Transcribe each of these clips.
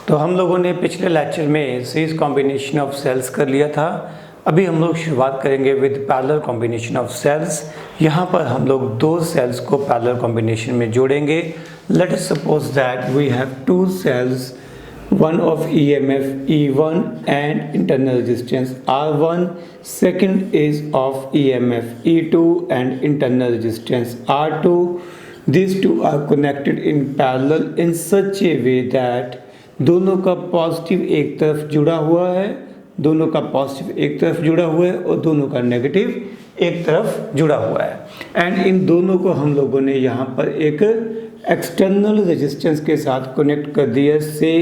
तो हम लोगों ने पिछले लेक्चर में सीरीज कॉम्बिनेशन ऑफ सेल्स कर लिया था। अभी हम लोग शुरुआत करेंगे with parallel combination of cells. यहाँ पर हम लोग दो सेल्स को पैरेलल कॉम्बिनेशन में जोड़ेंगे। Let us suppose that we have two cells, one of EMF E1 and internal resistance R1, second is of EMF E2 and internal resistance R2. These two are connected in parallel in such a way that दोनों का positive एक तरफ जुड़ा हुआ है, दोनों का positive एक तरफ जुड़ा हुआ है और दोनों का नेगेटिव एक तरफ जुड़ा हुआ है। एंड इन दोनों को हम लोगों ने यहाँ पर एक एक्सटर्नल रेजिस्टेंस के साथ कनेक्ट कर दिया। से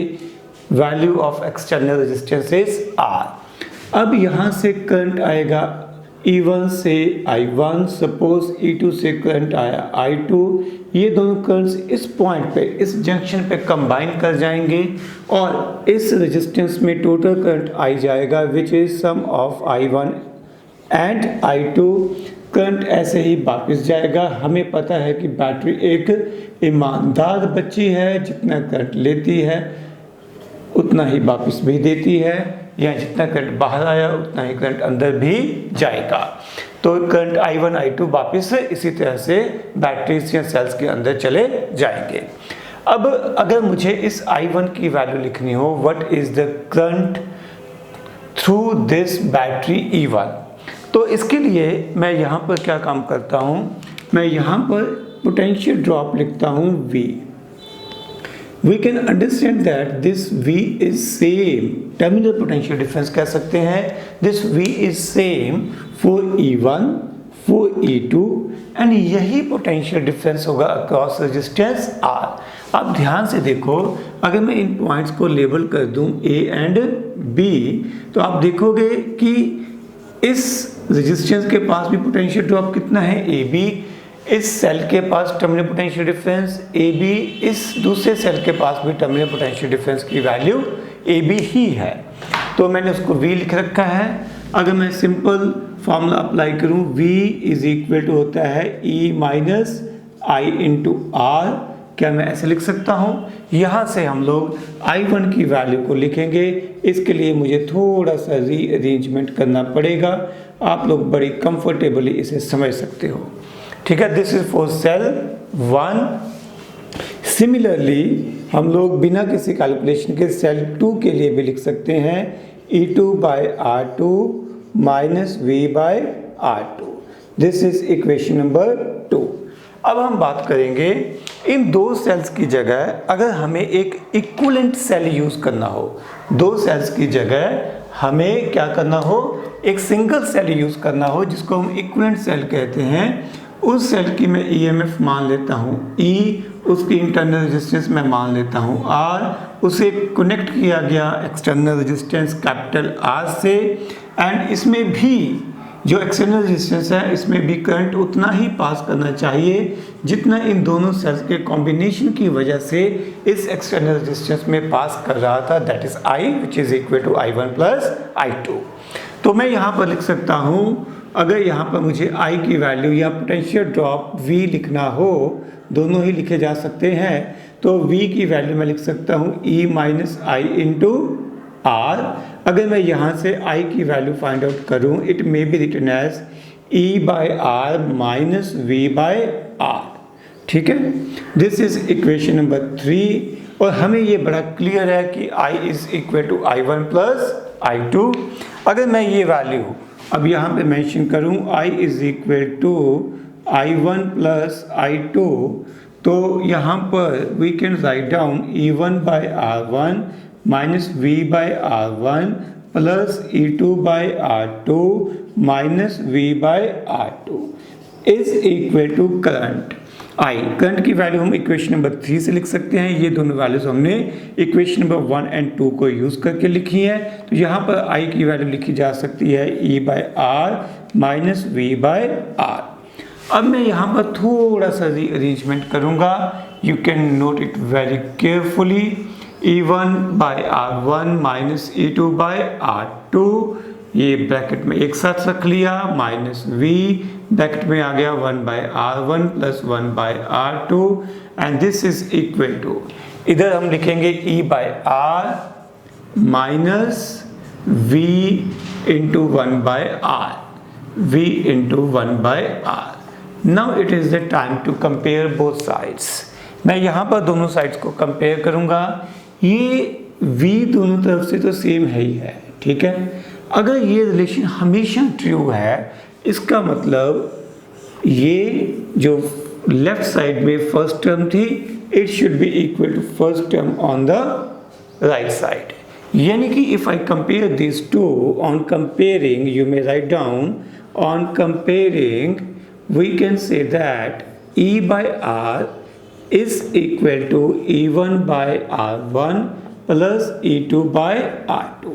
value of external resistance is R। अब यहाँ से करंट आएगा E1 से I1, सपोज E2 से करंट आया I2। ये दोनों करंट्स इस पॉइंट पे, इस जंक्शन पे कंबाइन कर जाएंगे और इस रेजिस्टेंस में टोटल करंट आई जाएगा which is sum of I1 and I2। Current ऐसे ही वापस जाएगा। हमें पता है कि बैटरी एक ईमानदार बच्ची है, जितना करंट लेती है उतना ही वापस भी देती है, या जितना करंट बाहर आया उतना ही करंट अंदर भी जाएगा। तो करंट I1 I2 वापस इसी तरह से बैटरीज या सेल्स के अंदर चले जाएंगे। अब अगर मुझे इस I1 की वैल्यू लिखनी हो, what is the current through this battery E1, तो इसके लिए मैं यहाँ पर क्या काम करता हूँ, मैं यहाँ पर पोटेंशियल ड्रॉप लिखता हूँ V। We can understand that this V is same, terminal potential difference कह सकते हैं। This V is same for E1, for E2 and यही potential difference होगा across resistance R। अब ध्यान से देखो, अगर मैं इन पॉइंट्स को लेबल कर दूं A एंड B, तो आप देखोगे कि इस रेजिस्टेंस के पास भी पोटेंशियल ड्रॉप कितना है AB, इस सेल के पास टर्मिनल पोटेंशियल डिफरेंस AB, इस दूसरे सेल के पास भी टर्मिनल पोटेंशियल डिफरेंस की वैल्यू AB ही है। तो मैंने उसको V लिख रखा है। अगर मैं सिंपल फॉर्मूला अप्लाई करूं, V इज इक्वल टू होता है E minus I into R। क्या मैं ऐसे लिख सकता हूं? यहाँ से हम लोग I1 की वैल्यू को लिखेंगे। इसके लिए मुझे थोड़ा सा रीअरेंजमेंट करना पड़ेगा, आप लोग बड़ी कंफर्टेबली इसे समझ सकते हो। ठीक है, this is for sale 1। Similarly हम लोग बिना किसी कैलकुलेशन के सेल 2 के लिए भी लिख सकते हैं E2 by R2 minus V by R2। This is equation number 2। अब हम बात करेंगे इन दो सेल्स की जगह अगर हमें एक इक्विवेलेंट सेल यूज करना हो, दो सेल्स की जगह हमें क्या करना हो, एक सिंगल सेल यूज करना हो जिसको हम इक्विवेलेंट सेल कहते हैं। उस सेल की मैं EMF मान लेता हूँ E, उसकी इंटरनल रेजिस्टेंस मैं मान लेता हूँ R, उसे कनेक्ट किया गया एक्सटर्नल रेजिस्टेंस कैपिटल R से। एंड इसमें भी जो एक्सटर्नल रेजिस्टेंस है इसमें भी करंट उतना ही पास करना चाहिए जितना इन दोनों सेल्स के कॉम्बिनेशन की वजह से इस एक्सटर्नल रेजिस्टेंस में पास कर रहा था, that is I which is equal to I1 plus I2। तो मैं यहाँ पर लिख सकता हूँ, अगर यहाँ पर मुझे I की वैल्यू या पोटेंशियल ड्रॉप V लिखना हो, दोनों ही लिखे जा सकते हैं, तो V की वैल्यू मैं लिख सकता हूँ E minus I into R। अगर मैं यहाँ से I की वैल्यू फाइंड आउट करूँ, it may be written as E by R minus V by R। ठीक है, दिस इज इक्वेशन नंबर 3। और हमें ये बड़ा क्लियर है कि I is equal to I1 plus I2। अगर मैं ये वैल्यू अब यहाँ पे मेंशन करूँ I is equal to I1 plus I2, तो यहाँ पर we can write down E1 by R1 minus V by R1 plus E2 by R2 minus V by R2 is equal to current I। Current की value हम equation number 3 से लिख सकते हैं। ये दोनों वैल्यूज हमने इक्वेशन नंबर 1 एंड 2 को यूज़ करके लिखी है। तो यहाँ पर I की वैल्यू लिखी जा सकती है E by R minus V by R। अब मैं यहाँ पर थोड़ा सा रीअरेंजमेंट करूँगा, you can note it very carefully. E1 by R1 minus E2 by R2, ये ब्रैकेट में एक साथ रख लिया, माइनस V ब्रैकेट में आ गया 1 by R1 plus 1 by R2 and this is equal to इधर हम लिखेंगे E by R minus V into 1 by R, V into 1 by R. Now it is the time to compare both sides. मैं यहाँ पर दोनों sides को compare करूँगा। ये V दोनों तरफ से तो सेम है ही है, ठीक है। अगर ये रिलेशन हमेशा ट्रू है, इसका मतलब ये जो लेफ्ट साइड में फर्स्ट टर्म थी, it should be equal to first term on the right side. यानी कि if I compare this two, on comparing you may write down, on comparing we can say that E by R is equal to E1 by R1 plus E2 by R2।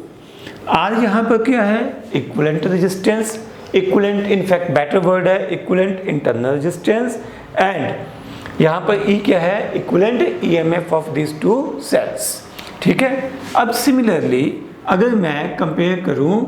R यहाँ पर क्या है? Equivalent resistance. Equivalent in fact better word है, equivalent internal resistance. And यहाँ पर E क्या है? Equivalent EMF of this two cells, ठीक है। अब सिमिलरली अगर मैं कंपेयर करूँ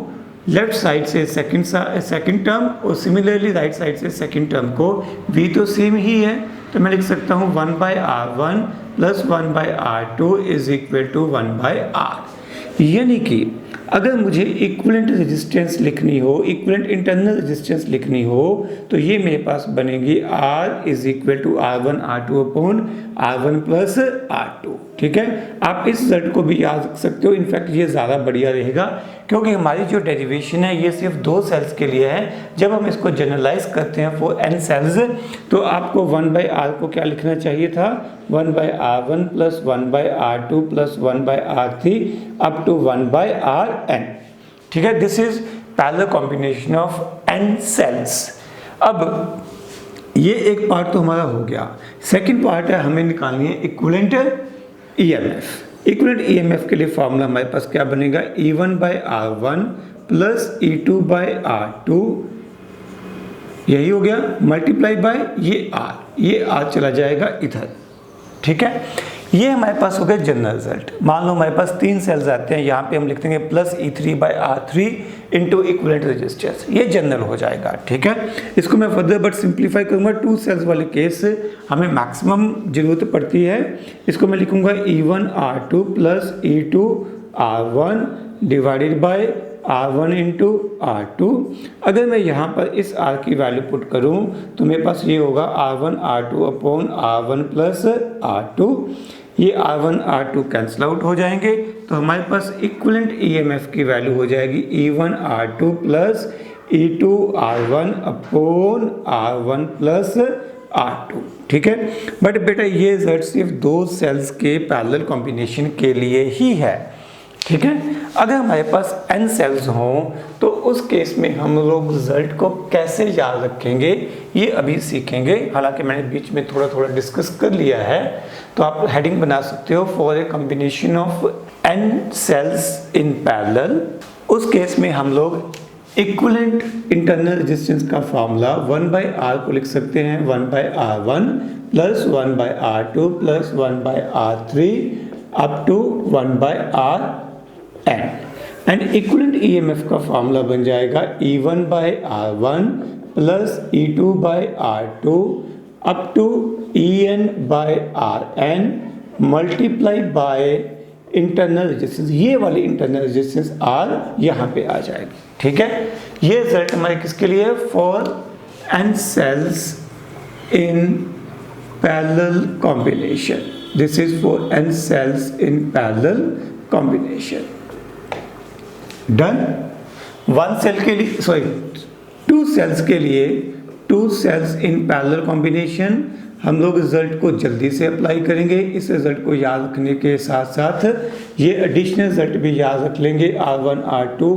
लेफ्ट साइड से सेकंड टर्म और सिमिलरली राइट साइड से सेकंड टर्म को, V तो सेम ही है, तो मैं लिख सकता हूँ 1 by R1 plus 1 by R2 is equal to 1 by R। यानी कि अगर मुझे इक्विवेलेंट रेजिस्टेंस लिखनी हो, इक्विवेलेंट इंटरनल रेजिस्टेंस लिखनी हो, तो ये मेरे पास बनेगी R is equal to R1 R2 upon R1 plus R2, ठीक है। आप इस रिजल्ट को भी याद रख सकते हो। इनफैक्ट ये ज़्यादा बढ़िया रहेगा क्योंकि हमारी जो डेरिवेशन है ये सिर्फ 2 सेल्स के लिए है। जब हम इसको जनरलाइज करते हैं फॉर n सेल्स, तो आपको 1 बाय R को क्या लिखना चाहिए था? 1 by R1 plus 1 by R2 plus 1 by R3 up to 1 by Rn, ठीक है। This is parallel combination of n cells. अब ये एक पार्ट तो हमारा हो गया। सेकेंड पार्ट है, हमें निकालनी है इक्विवेलेंट EMF। इक्विवेलेंट EMF के लिए फॉर्मूला हमारे पास क्या बनेगा? E1 by R1 plus E2 by R2, यही हो गया, मल्टीप्लाई बाय ये R चला जाएगा इधर, ठीक है। ये हमारे पास हो गया जनरल रिजल्ट। मान लो हमारे पास 3 सेल्स आते हैं, यहाँ पे हम लिख देंगे plus E3 by R3 into equivalent resistance, ये जनरल हो जाएगा, ठीक है। इसको मैं फर्दर बट सिंप्लीफाई करूँगा। 2 सेल्स वाले केस हमें मैक्सिमम जरूरत पड़ती है। इसको मैं लिखूँगा E1 R2 plus E2 R1 divided by R1 into R2। अगर मैं यहाँ पर इस R की वैल्यू पुट करूँ तो मेरे पास ये होगा R1 R2 upon R1 plus R2। ये R1 R2 कैंसिल आउट हो जाएंगे, तो हमारे पास इक्विवेलेंट EMF की वैल्यू हो जाएगी E1 R2 plus E2 R1 upon R1 plus R2, ठीक है। बट बेटा ये रिजल्ट सिर्फ 2 सेल्स के पैरेलल कॉम्बिनेशन के लिए ही है, ठीक है। अगर हमारे पास n सेल्स हों तो उस केस में हम लोग रिजल्ट को कैसे याद रखेंगे ये अभी सीखेंगे। हालांकि मैंने बीच में थोड़ा थोड़ा डिस्कस कर लिया है, तो आप हेडिंग बना सकते हो for a combination of n cells in parallel. उस केस में हम लोग इक्विवेलेंट इंटरनल रेजिस्टेंस का फॉर्मूला 1 बाय R को लिख सकते हैं 1 by R1 plus 1 by R2 plus 1 by R3 up to 1 by Rn। And equivalent EMF का फॉर्मूला बन जाएगा E1 by R1 plus E2 by R2 up to En by Rn multiply by internal resistance. ये वाली internal resistance R यहाँ पे आ जाएगी, ठीक है। ये रिजल्ट हमारे किसके लिए? For n cells in parallel combination. This is for n cells in parallel combination. Done? 1 cell के लिए, सॉरी 2 सेल्स के लिए, 2 cells in parallel combination हम लोग रिजल्ट को जल्दी से अप्लाई करेंगे। इस रिजल्ट को याद रखने के साथ साथ ये एडिशनल रिजल्ट भी याद रख लेंगे। R1 R2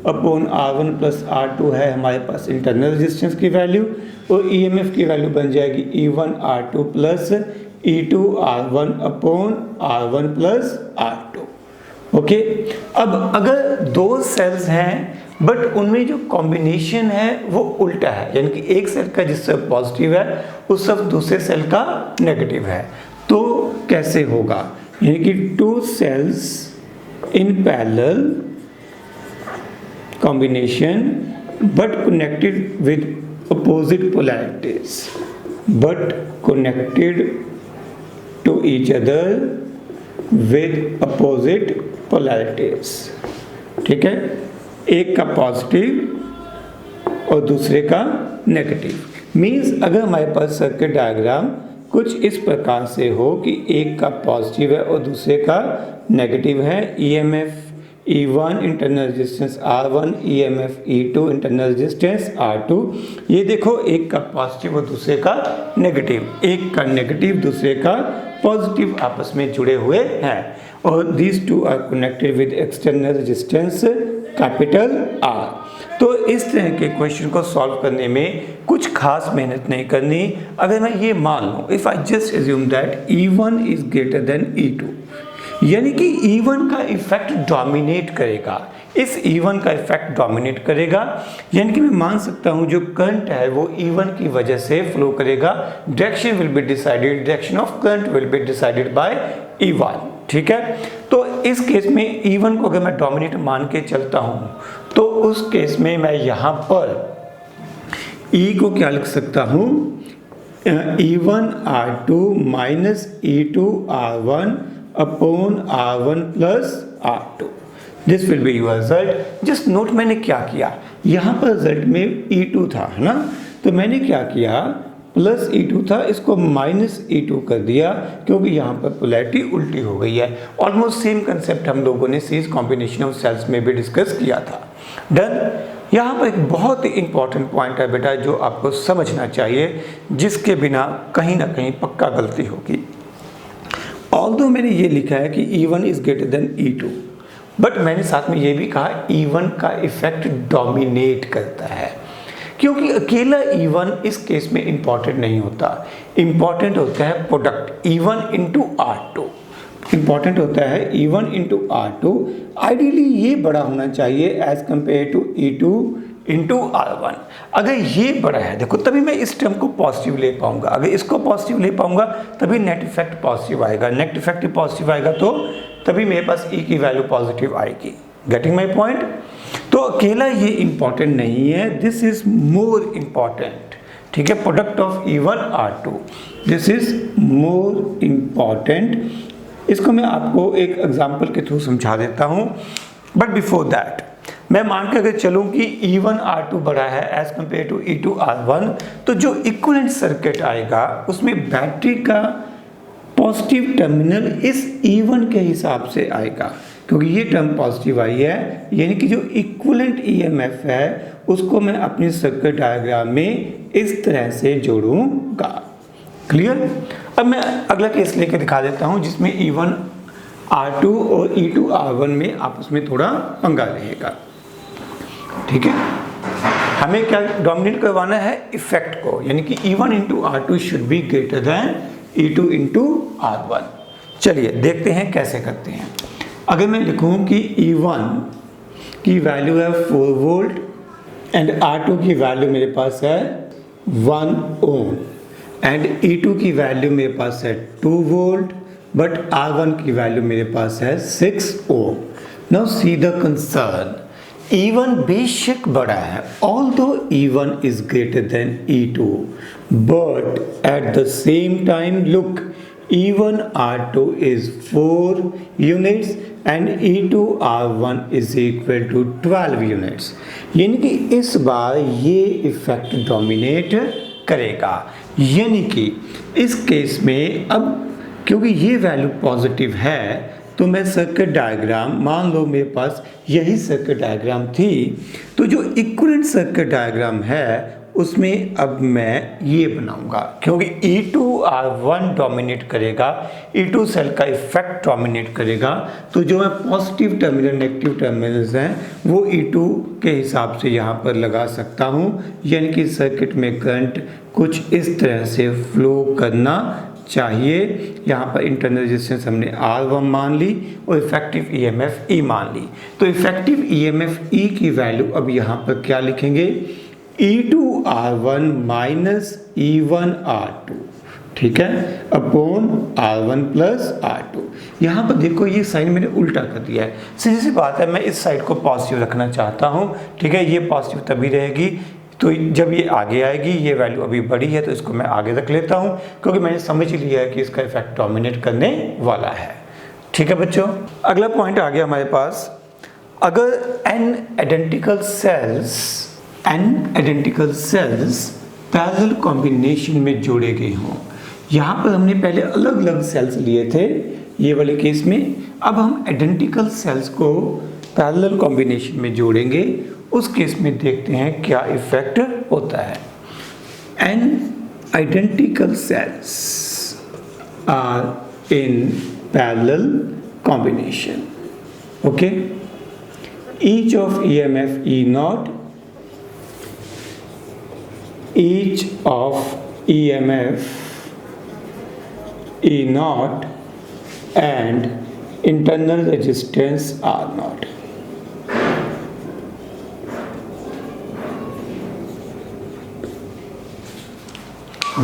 upon R1 plus R2 है हमारे पास इंटरनल रेजिस्टेंस की वैल्यू, और EMF की वैल्यू बन जाएगी E1 R2 plus E2 R1 upon R1 plus R2। Okay, अब अगर 2 सेल्स हैं बट उनमें जो कॉम्बिनेशन है वो उल्टा है, यानी कि एक सेल का जिससे पॉजिटिव है उस सब दूसरे सेल का नेगेटिव है, तो कैसे होगा? यानी कि 2 cells in parallel combination but connected with opposite polarities, but connected to each other with opposite polarities. ठीक है, एक का पॉजिटिव और दूसरे का नेगेटिव। मीन्स अगर हमारे पास सर्किट डायग्राम कुछ इस प्रकार से हो कि एक का पॉजिटिव है और दूसरे का नेगेटिव है, EMF E1 internal resistance R1, EMF E2 internal resistance R2। ये देखो एक का पॉजिटिव और दूसरे का नेगेटिव, एक का नेगेटिव दूसरे का पॉजिटिव आपस में जुड़े हुए हैं और these two are connected with external resistance capital R। तो इस तरह के क्वेश्चन को सॉल्व करने में कुछ खास मेहनत नहीं करनी। अगर मैं ये मान लूँ, if I just assume that E1 is greater than E2, यानी कि E1 का इफेक्ट डोमिनेट करेगा, इस E1 का इफेक्ट डोमिनेट करेगा, यानी कि मैं मान सकता हूं जो करंट है वो E1 की वजह से फ्लो करेगा। Direction will be decided, direction of current will be decided by E1। ठीक है, तो इस केस में E1 को अगर मैं डोमिनेट मान के चलता हूं तो उस केस में मैं यहां पर E को क्या लिख सकता हूं, E1 R2 minus E2 R1 upon R1 plus R2। This will be your result. Just note मैंने क्या किया, यहाँ पर रिजल्ट में E2 था, है ना, तो मैंने क्या किया, प्लस E2 था, इसको माइनस E2 कर दिया क्योंकि यहाँ पर पोलैरिटी उल्टी हो गई है। ऑलमोस्ट सेम कंसेप्ट हम लोगों ने सीरीज कॉम्बिनेशन ऑफ सेल्स में भी डिस्कस किया था। डन। यहाँ पर एक बहुत ही इंपॉर्टेंट पॉइंट है बेटा जो आपको समझना चाहिए, जिसके बिना कहीं ना कहीं पक्का गलती होगी। ऑल्दो मैंने ये लिखा है कि E1 is greater than E2, but मैंने साथ में ये भी कहा E1 का इफेक्ट डोमिनेट करता है, क्योंकि अकेला E1 इस केस में इंपॉर्टेंट नहीं होता। इंपॉर्टेंट होता है product E1 into R2, important होता है E1 इंटू R2। आइडियली ये बड़ा होना चाहिए as compare to E2 into R1। अगर ये बड़ा है, देखो, तभी मैं इस टर्म को पॉजिटिव ले पाऊंगा। अगर इसको पॉजिटिव ले पाऊंगा तभी नेट इफेक्ट पॉजिटिव आएगा, नेट इफेक्ट पॉजिटिव आएगा तो तभी मेरे पास E की वैल्यू पॉजिटिव आएगी। Getting my point? तो अकेला ये इंपॉर्टेंट नहीं है, दिस इज मोर इंपॉर्टेंट। ठीक है, product of E1 R2, this is more important. इसको मैं आपको एक एग्जाम्पल के थ्रू समझा देता हूँ, बट बिफोर दैट मैं मान के अगर चलूँ कि E1 R2 बड़ा है as compare to E2 R1, तो जो इक्विवेलेंट सर्किट आएगा उसमें बैटरी का पॉजिटिव टर्मिनल इस E1 के हिसाब से आएगा, क्योंकि ये टर्म पॉजिटिव आई है, यानी कि जो इक्विवेलेंट EMF है उसको मैं अपनी सर्किट डायग्राम में इस तरह से जोड़ूंगा। क्लियर? अब मैं अगला केस लेकर दिखा देता हूँ जिसमें E1 R2 और E2 R1 में आपस में थोड़ा पंगा रहेगा। ठीक है, हमें क्या डोमिनेट करवाना है, इफेक्ट को, यानी कि E1 into R2 should be greater than E2 into R1। चलिए देखते हैं कैसे करते हैं। अगर मैं लिखूं कि E1 की वैल्यू है 4 वोल्ट एंड R2 की वैल्यू मेरे पास है 1 ओम एंड E2 की वैल्यू मेरे पास है 2 वोल्ट बट R1 की वैल्यू मेरे पास है 6 ohm. Now see the concern, E1 बेशक बड़ा है, although E1 is greater than E2, but at the same time look, E1 R2 is 4 units and E2 R1 is equal to 12 units। यानी कि इस बार ये इफेक्ट डोमिनेट करेगा, यानी कि इस केस में अब क्योंकि ये वैल्यू पॉजिटिव है तो मैं सर्किट डायग्राम, मान लो मेरे पास यही सर्किट डायग्राम थी, तो जो इक्विवेलेंट सर्किट डायग्राम है उसमें अब मैं ये बनाऊंगा, क्योंकि E2 R1 डोमिनेट करेगा, E2 सेल का इफेक्ट डोमिनेट करेगा, तो जो मैं पॉजिटिव टर्मिनल नेगेटिव टर्मिनल्स हैं वो E2 के हिसाब से यहाँ पर लगा सकता हूँ, यानी कि सर्किट में करंट कुछ इस तरह से फ्लो करना चाहिए। यहाँ पर इंटरनल रेजिस्टेंस हमने R1 मान ली और इफेक्टिव EMF E मान ली, तो इफेक्टिव EMF E की वैल्यू अब यहाँ पर क्या लिखेंगे, E2 R1 minus E1 R2, ठीक है, अपॉन R1 प्लस R2। यहाँ पर देखो ये साइन मैंने उल्टा कर दिया है, सीधी सी बात है, मैं इस साइड को पॉजिटिव रखना चाहता हूँ। ठीक है, ये पॉजिटिव तभी रहेगी तो जब ये आगे आएगी, ये वैल्यू अभी बड़ी है तो इसको मैं आगे रख लेता हूँ, क्योंकि मैंने समझ लिया है कि इसका इफेक्ट डोमिनेट करने वाला है। ठीक है बच्चों, अगला पॉइंट आ गया हमारे पास। अगर n identical sales parallel combination में जोड़े गए हों, यहाँ पर हमने पहले अलग अलग सेल्स लिए थे ये वाले केस में, अब हम आइडेंटिकल सेल्स को पैरेलल कॉम्बिनेशन में जोड़ेंगे, उस केस में देखते हैं क्या इफेक्ट होता है। n identical cells are in parallel combination, okay, each of EMF E naught, each of EMF E naught and internal resistance R naught.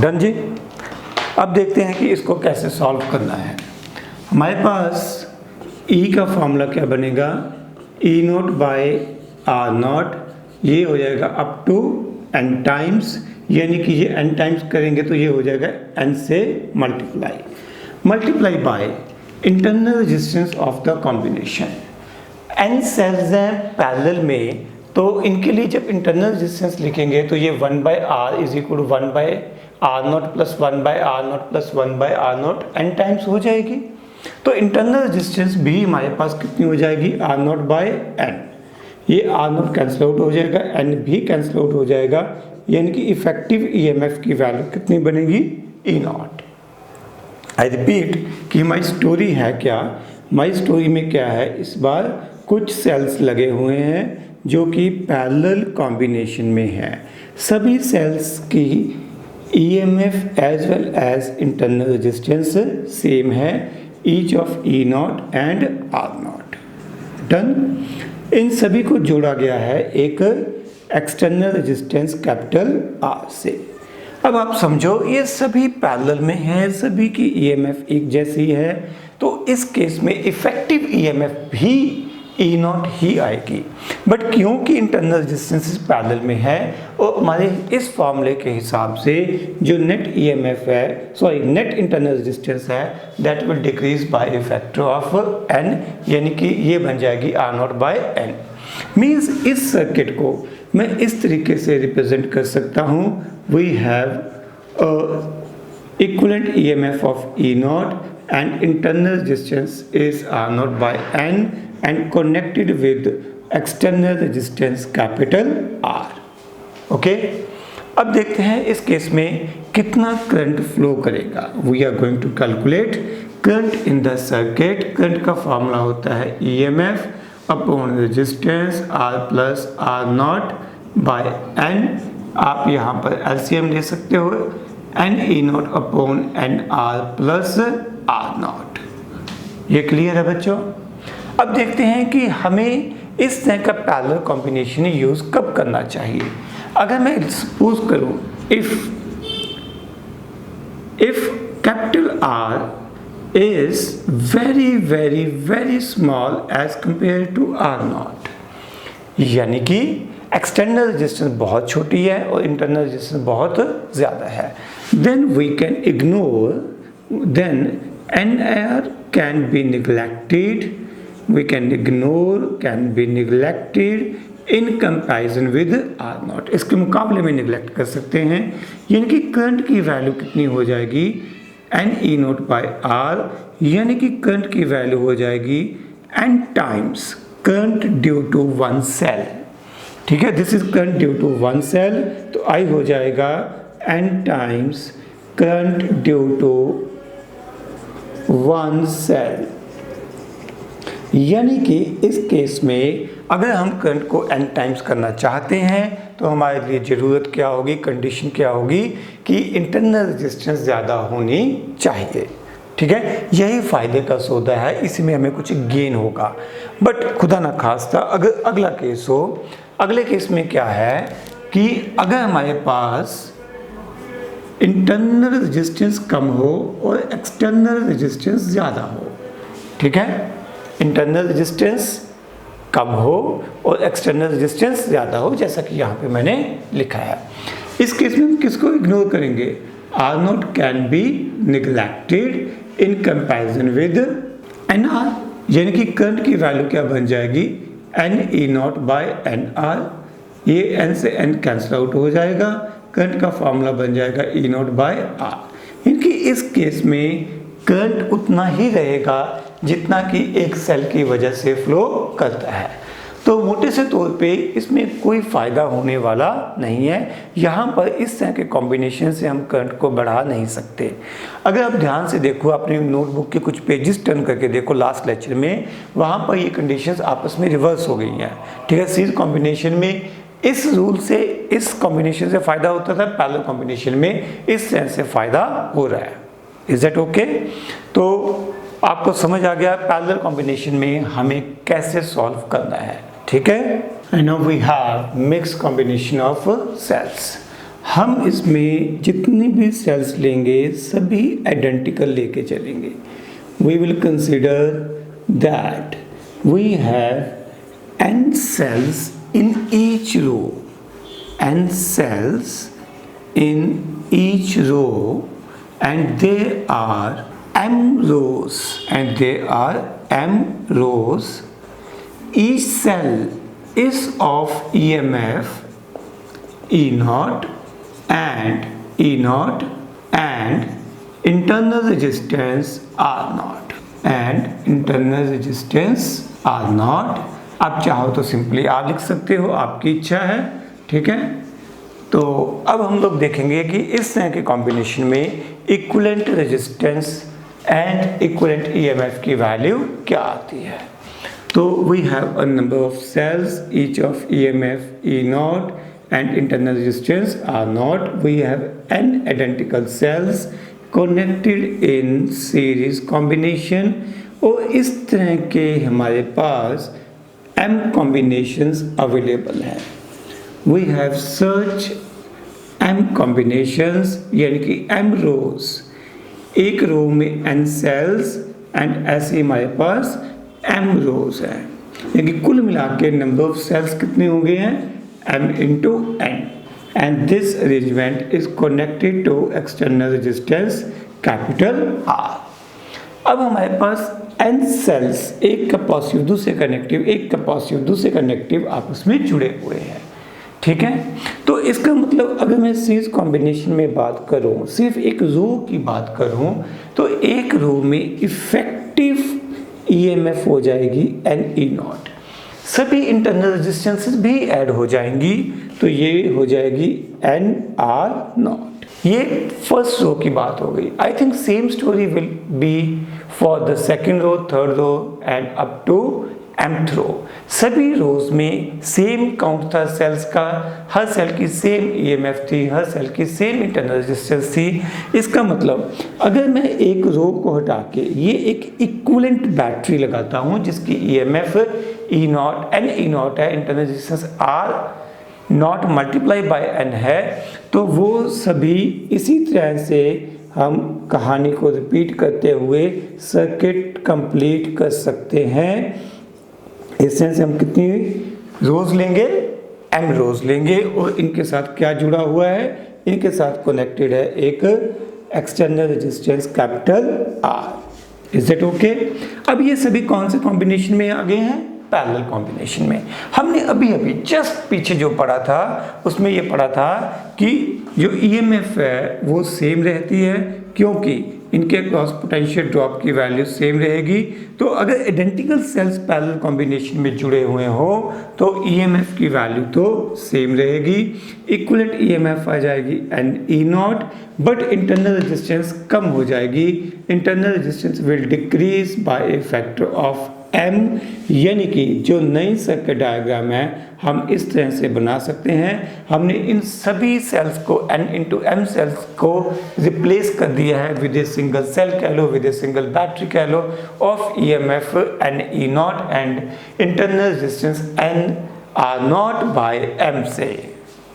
Done जी। अब देखते हैं कि इसको कैसे सॉल्व करना है। हमारे पास E का फॉर्मूला क्या बनेगा, E naught by R naught, ये हो जाएगा अप टू n टाइम्स, यानी कि ये n टाइम्स करेंगे तो ये हो जाएगा n से multiply by internal resistance of the combination. n cells हैं पैरेलल में, तो इनके लिए जब इंटरनल रेजिस्टेंस लिखेंगे तो ये 1/r is equal to 1/r naught plus 1/r naught plus 1/r naught n times हो जाएगी। तो इंटरनल रेजिस्टेंस भी हमारे पास कितनी हो जाएगी, r नॉट बाय n, ये r नॉट कैंसिल आउट हो जाएगा, n भी कैंसिल आउट हो जाएगा, यानी कि इफेक्टिव EMF की वैल्यू कितनी बनेगी, E नॉट। आई रिपीट कि हमारी स्टोरी है क्या, हमारी स्टोरी में क्या है, इस बार कुछ सेल्स लगे हुए हैं जो कि पैरेलल कॉम्बिनेशन में हैं। सभी सेल्स की EMF as well as internal resistance same है, each of E naught and R naught. Done. इन सभी को जोड़ा गया है एक एक्सटर्नल रेजिस्टेंस कैपिटल R से। अब आप समझो ये सभी पैरेलल में हैं, सभी की EMF एक जैसी है, तो इस केस में इफेक्टिव EMF भी E नॉट ही आएगी। बट क्योंकि इंटरनल रेजिस्टेंस पैरेलल में है और हमारे इस फॉर्मूले के हिसाब से जो नेट EMF है, नेट इंटरनल रेजिस्टेंस है, that will decrease by a factor of n, यानी कि ये बन जाएगी R naught by n। Means इस सर्किट को मैं इस तरीके से रिप्रेजेंट कर सकता हूँ, we have equivalent EMF of E naught and internal resistance is R naught by n and connected with external resistance capital R. Okay, अब देखते हैं इस केस में कितना करंट फ्लो करेगा। We are going to calculate current in the circuit. Current का formula होता है EMF upon resistance R plus R naught by n। आप यहाँ पर LCM ले सकते हो, n E not upon n R plus R naught. ये क्लियर है बच्चों। अब देखते हैं कि हमें इस तरह का पैरेलल कॉम्बिनेशन यूज कब करना चाहिए। अगर मैं सपोज करूं if capital R is very very very small as compare to R naught, यानी कि एक्सटर्नल रेजिस्टेंस बहुत छोटी है और इंटरनल रेजिस्टेंस बहुत ज़्यादा है, then we can ignore, then NR can be neglected, we can ignore, can be neglected in comparison with R naught। इसके मुकाबले में निगलेक्ट कर सकते हैं, यानी कि करंट की वैल्यू कितनी हो जाएगी, n E naught by R, यानी कि करंट की वैल्यू हो जाएगी n times current due to one cell. ठीक है, this is current due to one cell, तो I हो जाएगा n times current due to one cell. यानी कि इस केस में अगर हम करंट को n टाइम्स करना चाहते हैं तो हमारे लिए ज़रूरत क्या होगी, कंडीशन क्या होगी कि इंटरनल रेजिस्टेंस ज़्यादा होनी चाहिए। ठीक है, यही फ़ायदे का सौदा है, इसी में हमें कुछ गेन होगा। बट खुदा ना खास्ता अगर अगला केस हो, अगले केस में क्या है कि अगर हमारे पास इंटरनल रेजिस्टेंस कम हो और एक्सटर्नल रेजिस्टेंस ज़्यादा हो। ठीक है, इंटरनल रेजिस्टेंस कम हो और एक्सटर्नल रेजिस्टेंस ज़्यादा हो, जैसा कि यहाँ पे मैंने लिखा है। इस केस में हम किसको इग्नोर करेंगे, R naught can be neglected in comparison with n R, यानी कि करंट की वैल्यू क्या बन जाएगी, n E naught by n R. ये एन से एन कैंसिल आउट हो जाएगा, करंट का फॉर्मूला बन जाएगा ई नॉट बाय आर। यानी कि इस केस में करंट उतना ही रहेगा जितना कि एक सेल की वजह से फ्लो करता है। तो मोटे से तौर पे इसमें कोई फ़ायदा होने वाला नहीं है। यहाँ पर इस तरह के कॉम्बिनेशन से हम करंट को बढ़ा नहीं सकते। अगर आप ध्यान से देखो, अपने नोटबुक के कुछ पेजेस टर्न करके देखो लास्ट लेक्चर में, वहाँ पर ये कंडीशंस आपस में रिवर्स हो गई हैं। ठीक है, सीरीज कॉम्बिनेशन में इस रूल से, इस कॉम्बिनेशन से फ़ायदा होता था, पैरेलल कॉम्बिनेशन में इस तरह से फ़ायदा हो रहा है। Is that okay? तो आपको समझ आ गया पैरेलल कॉम्बिनेशन में हमें कैसे सॉल्व करना है। ठीक है, and now we have mix combination of cells. हम इसमें जितनी भी सेल्स लेंगे सभी आइडेंटिकल लेके चलेंगे। We will consider that we have n cells in each row, n cells in each row, and there are m rows, and there are m rows. Each cell is of EMF E naught and E naught and internal resistance R naught and internal resistance R naught. आप चाहो तो simply R लिख सकते हो, आपकी इच्छा है। ठीक है, तो अब हम लोग देखेंगे कि इस तरह के कॉम्बिनेशन में equivalent resistance and equivalent EMF की वैल्यू क्या आती है। तो we have a number of cells, each of EMF E naught and internal resistance R naught. We have n identical cells connected in series combination, और इस तरह के हमारे पास m combinations अवेलेबल हैं। We have such m combinations, यानी कि m rows, एक रो में n cells एंड ऐसे हमारे पास m rows है, यानी कुल मिला के नंबर ऑफ सेल्स कितने हो गए हैं, m into n, and this arrangement is connected to external resistance capital R। अब हमारे पास n सेल्स, एक का पॉजिटिव दूसरे का नेगेटिव, एक का पॉजिटिव दूसरे का नेगेटिव आपस में जुड़े हुए हैं। ठीक है, तो इसका मतलब अगर मैं सीरीज कॉम्बिनेशन में बात करूं, सिर्फ एक रो की बात करूं, तो एक रो में इफेक्टिव EMF हो जाएगी NE नॉट, सभी इंटरनल रेजिस्टेंसेस भी ऐड हो जाएंगी, तो ये हो जाएगी NR नॉट। ये फर्स्ट रो की बात हो गई। I think same story will be for the second row, third row and up to mth row. सभी रोज में सेम काउंट था सेल्स का, हर सेल की सेम EMF थी, हर सेल की सेम इंटरनल रेजिस्टेंस थी। इसका मतलब अगर मैं एक रो को हटा के ये एक इक्विवेलेंट बैटरी लगाता हूँ जिसकी EMF E naught and E naught है, internal resistance R naught multiply by n है, तो वो सभी इसी तरह से हम कहानी को रिपीट करते हुए सर्किट कंप्लीट कर सकते हैं। इस तरह से हम कितनी रोज लेंगे, m रोज लेंगे, और इनके साथ क्या जुड़ा हुआ है, इनके साथ कनेक्टेड है एक external resistance capital R। Is that okay? अब ये सभी कौन से कॉम्बिनेशन में आ गए हैं, पैरेलल कॉम्बिनेशन में। हमने अभी अभी जस्ट पीछे जो पढ़ा था उसमें ये पढ़ा था कि जो EMF है वो सेम रहती है, क्योंकि इनके क्रॉस पोटेंशियल ड्रॉप की वैल्यू सेम रहेगी। तो अगर आइडेंटिकल सेल्स पैरेलल कॉम्बिनेशन में जुड़े हुए हो तो EMF की वैल्यू तो सेम रहेगी, इक्विवेलेंट EMF आ जाएगी NE naught, but internal resistance कम हो जाएगी, internal resistance will decrease by a factor of m, यानी कि जो नई सर्किट डायग्राम है हम इस तरह से बना सकते हैं। हमने इन सभी सेल्स को n into m सेल्स को रिप्लेस कर दिया है विद ए सिंगल सेल कह लो, with a single battery of लो, ऑफ EMF NE naught and internal resistance NR naught by m से।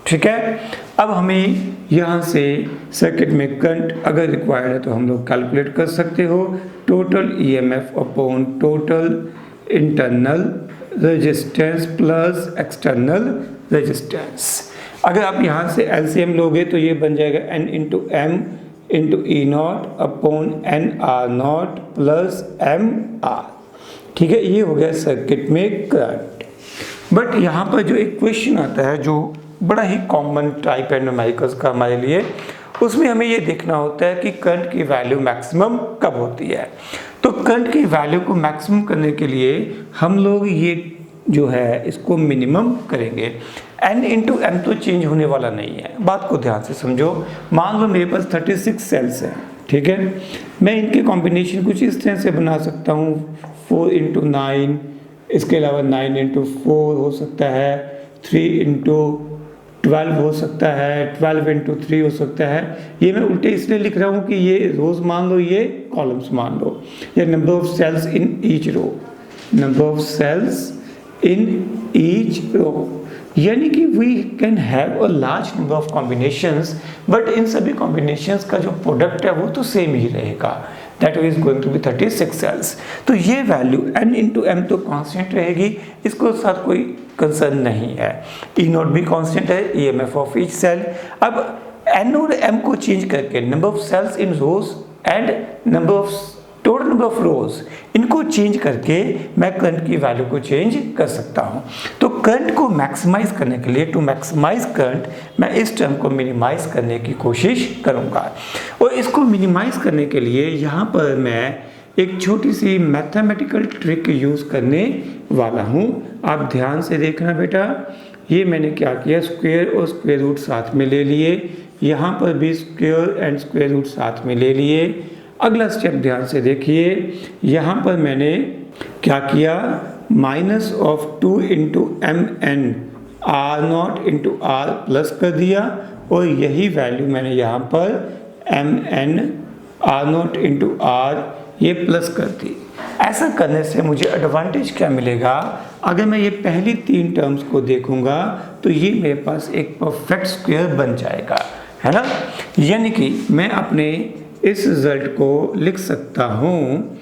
ठीक है, अब हमें यहाँ से सर्किट में करंट अगर रिक्वायर्ड है तो हम लोग कैलकुलेट कर सकते हो, total EMF upon total internal resistance plus external resistance. अगर आप यहाँ से LCM लोगे तो ये बन जाएगा n into m into E naught upon n R naught plus m R. ठीक है, ये हो गया सर्किट में करंट। बट यहाँ पर जो एक क्वेश्चन आता है जो बड़ा ही कॉमन टाइप है न्यूमेरिकल्स का हमारे लिए, उसमें हमें ये देखना होता है कि करंट की वैल्यू मैक्सिमम कब होती है। तो करंट की वैल्यू को मैक्सिमम करने के लिए हम लोग ये जो है इसको मिनिमम करेंगे। n इंटू एम तो चेंज होने वाला नहीं है, बात को ध्यान से समझो। मान लो मेरे पास 36 सेल्स हैं, ठीक है, मैं इनके कॉम्बिनेशन कुछ इस तरह से बना सकता हूँ, 4 इंटू 9, इसके अलावा 9 इंटू 4 हो सकता है, 3 इंटू 12 हो सकता है, 12 इंटू 3 हो सकता है। ये मैं उल्टे इसलिए लिख रहा हूँ कि ये रोज मान लो, ये कॉलम्स मान लो, या number of cells in each row, number of cells in each row, यानी कि we can have a large number of combinations, but इन सभी कॉम्बिनेशंस का जो प्रोडक्ट है वो तो सेम ही रहेगा, that is going to be 36 cells. तो ये वैल्यू n इंटू एम तो कांस्टेंट रहेगी, इसको साथ कोई कंसर्न नहीं है। ई नॉट भी कांस्टेंट है, EMF ऑफ ईच सेल। अब n और m को चेंज करके number of cells in rows and number of total number of rows, इनको चेंज करके मैं करंट की वैल्यू को चेंज कर सकता हूं। तो करंट को मैक्सिमाइज करने के लिए, टू मैक्सिमाइज करंट, मैं इस टर्म को मिनिमाइज करने की कोशिश करूंगा। और इसको मिनिमाइज करने के लिए यहाँ पर मैं एक छोटी सी मैथमेटिकल ट्रिक यूज करने वाला हूँ। आप ध्यान से देखना बेटा, ये मैंने क्या किया, स्क्वायर और स्क्वायर रूट साथ में ले लिए, यहाँ पर भी स्क्वायर एंड स्क्वायर रूट साथ में ले लिए। अगला स्टेप ध्यान से देखिए, यहाँ पर मैंने क्या किया, minus of 2 into m n R naught into R plus कर दिया, और यही वैल्यू मैंने यहाँ पर m n R naught into R ये प्लस कर दी। ऐसा करने से मुझे एडवांटेज क्या मिलेगा, अगर मैं ये पहली 3 टर्म्स को देखूंगा तो ये मेरे पास एक परफेक्ट स्क्वायर बन जाएगा, है ना। यानी कि मैं अपने इस रिजल्ट को लिख सकता हूँ,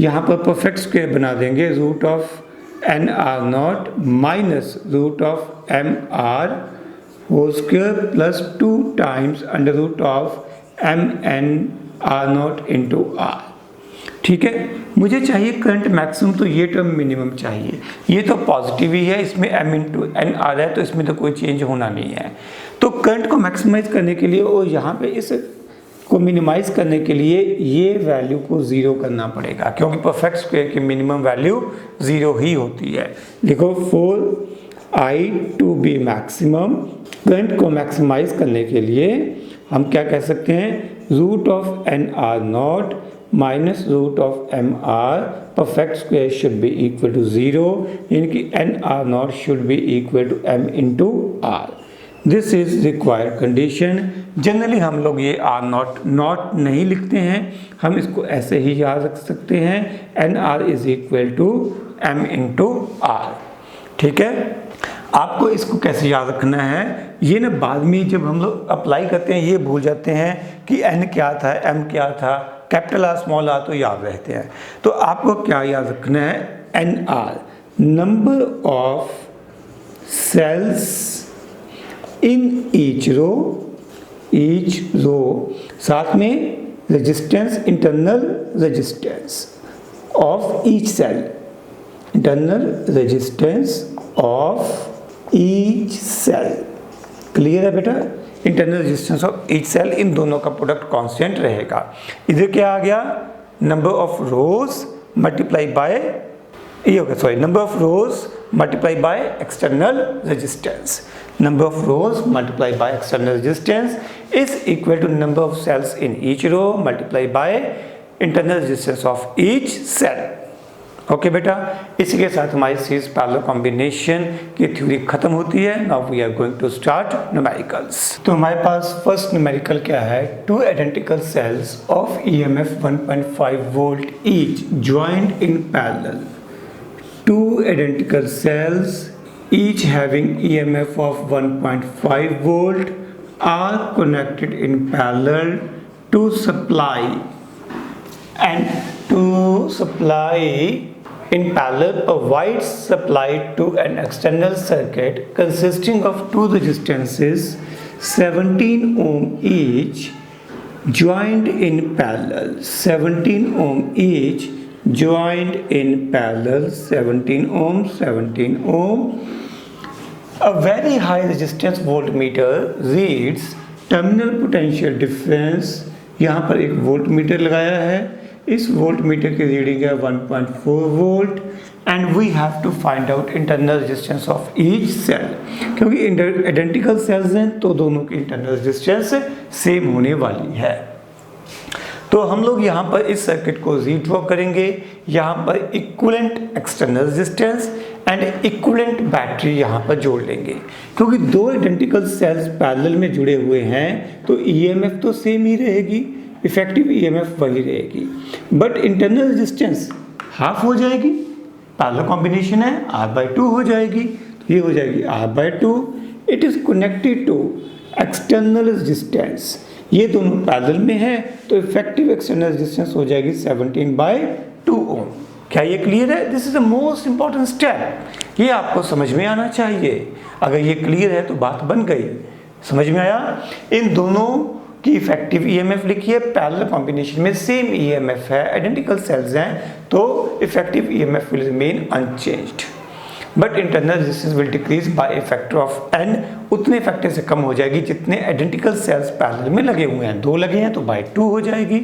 यहाँ पर परफेक्ट स्क्वायर बना देंगे, root of n R naught minus root of m R whole square plus 2 times under root of m n R naught into R. ठीक है, मुझे चाहिए करंट मैक्सिमम, तो ये टर्म मिनिमम चाहिए। ये तो पॉजिटिव ही है, इसमें m इंटू एन आ रहा है, तो इसमें तो कोई चेंज होना नहीं है। तो करंट को मैक्सिमाइज करने के लिए और यहाँ पे इस को मिनिमाइज करने के लिए ये वैल्यू को 0 करना पड़ेगा, क्योंकि परफेक्ट स्क्वायर की मिनिमम वैल्यू 0 ही होती है। देखो 4i to be maximum, current को मैक्सिमाइज करने के लिए हम क्या कह सकते हैं, root of n R naught minus root of m R, perfect square should be equal to 0, यानी कि n R naught should be equal to m into R. This is required condition. Generally हम लोग ये are not नहीं लिखते हैं, हम इसको ऐसे ही याद रख सकते हैं, n R is equal to m into R. ठीक है, आपको इसको कैसे याद रखना है, ये ना बाद में जब हम लोग अप्लाई करते हैं ये भूल जाते हैं कि एन क्या था, एम क्या था, कैपिटल आर स्मॉल आर तो याद रहते हैं। तो आपको क्या याद रखना है, N R number of cells in each row, साथ में resistance, internal resistance of each cell, internal resistance of each cell. Clear है बेटा, internal resistance of each cell, इन दोनों का प्रोडक्ट कांस्टेंट रहेगा। इधर क्या आ गया, number of rows multiply by, ये होगा sorry, number of rows multiply by external resistance, number of rows multiplied by external resistance is equal to number of cells in each row multiplied by internal resistance of each cell। Okay बेटा, इसी के साथ हमारी series parallel combination की theory खत्म होती है। Now we are going to start numericals. तो हमारे पास फर्स्ट न्यूमेरिकल क्या है, 2 identical cells of EMF 1.5 volt each joined in parallel, 2 identical cells each having EMF of 1.5 volt are connected in parallel to supply in parallel a wide supply to an external circuit consisting of 2 resistances 17 ohm each joined in parallel 17 ohm each, joined in parallel 17 ohm. A very high resistance voltmeter reads terminal potential difference। यहाँ पर एक voltmeter लगाया है, इस voltmeter की reading है 1.4 volt and we have to find out internal resistance of each cell. क्योंकि identical cells हैं तो दोनों की इंटरनल रेजिस्टेंस सेम होने वाली है। तो हम लोग यहाँ पर इस सर्किट को रीड्रॉ करेंगे। यहाँ पर equivalent external resistance and equivalent battery यहाँ पर जोड़ लेंगे। क्योंकि दो आइडेंटिकल सेल्स पैरेलल में जुड़े हुए हैं तो ईएमएफ तो सेम ही रहेगी, इफेक्टिव ईएमएफ वही रहेगी, बट इंटरनल रेजिस्टेंस हाफ हो जाएगी। पैरेलल कॉम्बिनेशन है, R/2 हो जाएगी, तो ये हो जाएगी R/2। It is connected to external resistance, ये दोनों पैरेलल में है तो इफेक्टिव एक्सटर्नल रेजिस्टेंस हो जाएगी 17/2 ओम। क्या ये क्लियर है? This is the most important step, ये आपको समझ में आना चाहिए। अगर ये क्लियर है तो बात बन गई। समझ में आया? इन दोनों की इफेक्टिव ईएमएफ लिखी है, पैरेलल कॉम्बिनेशन में सेम ईएमएफ है, आइडेंटिकल सेल्स हैं तो effective EMF will remain unchanged, but internal resistance will decrease by a factor of n। उतने फैक्टर से कम हो जाएगी जितने आइडेंटिकल सेल्स पैरेलल में लगे हुए हैं। 2 लगे हैं तो बाय 2 हो जाएगी।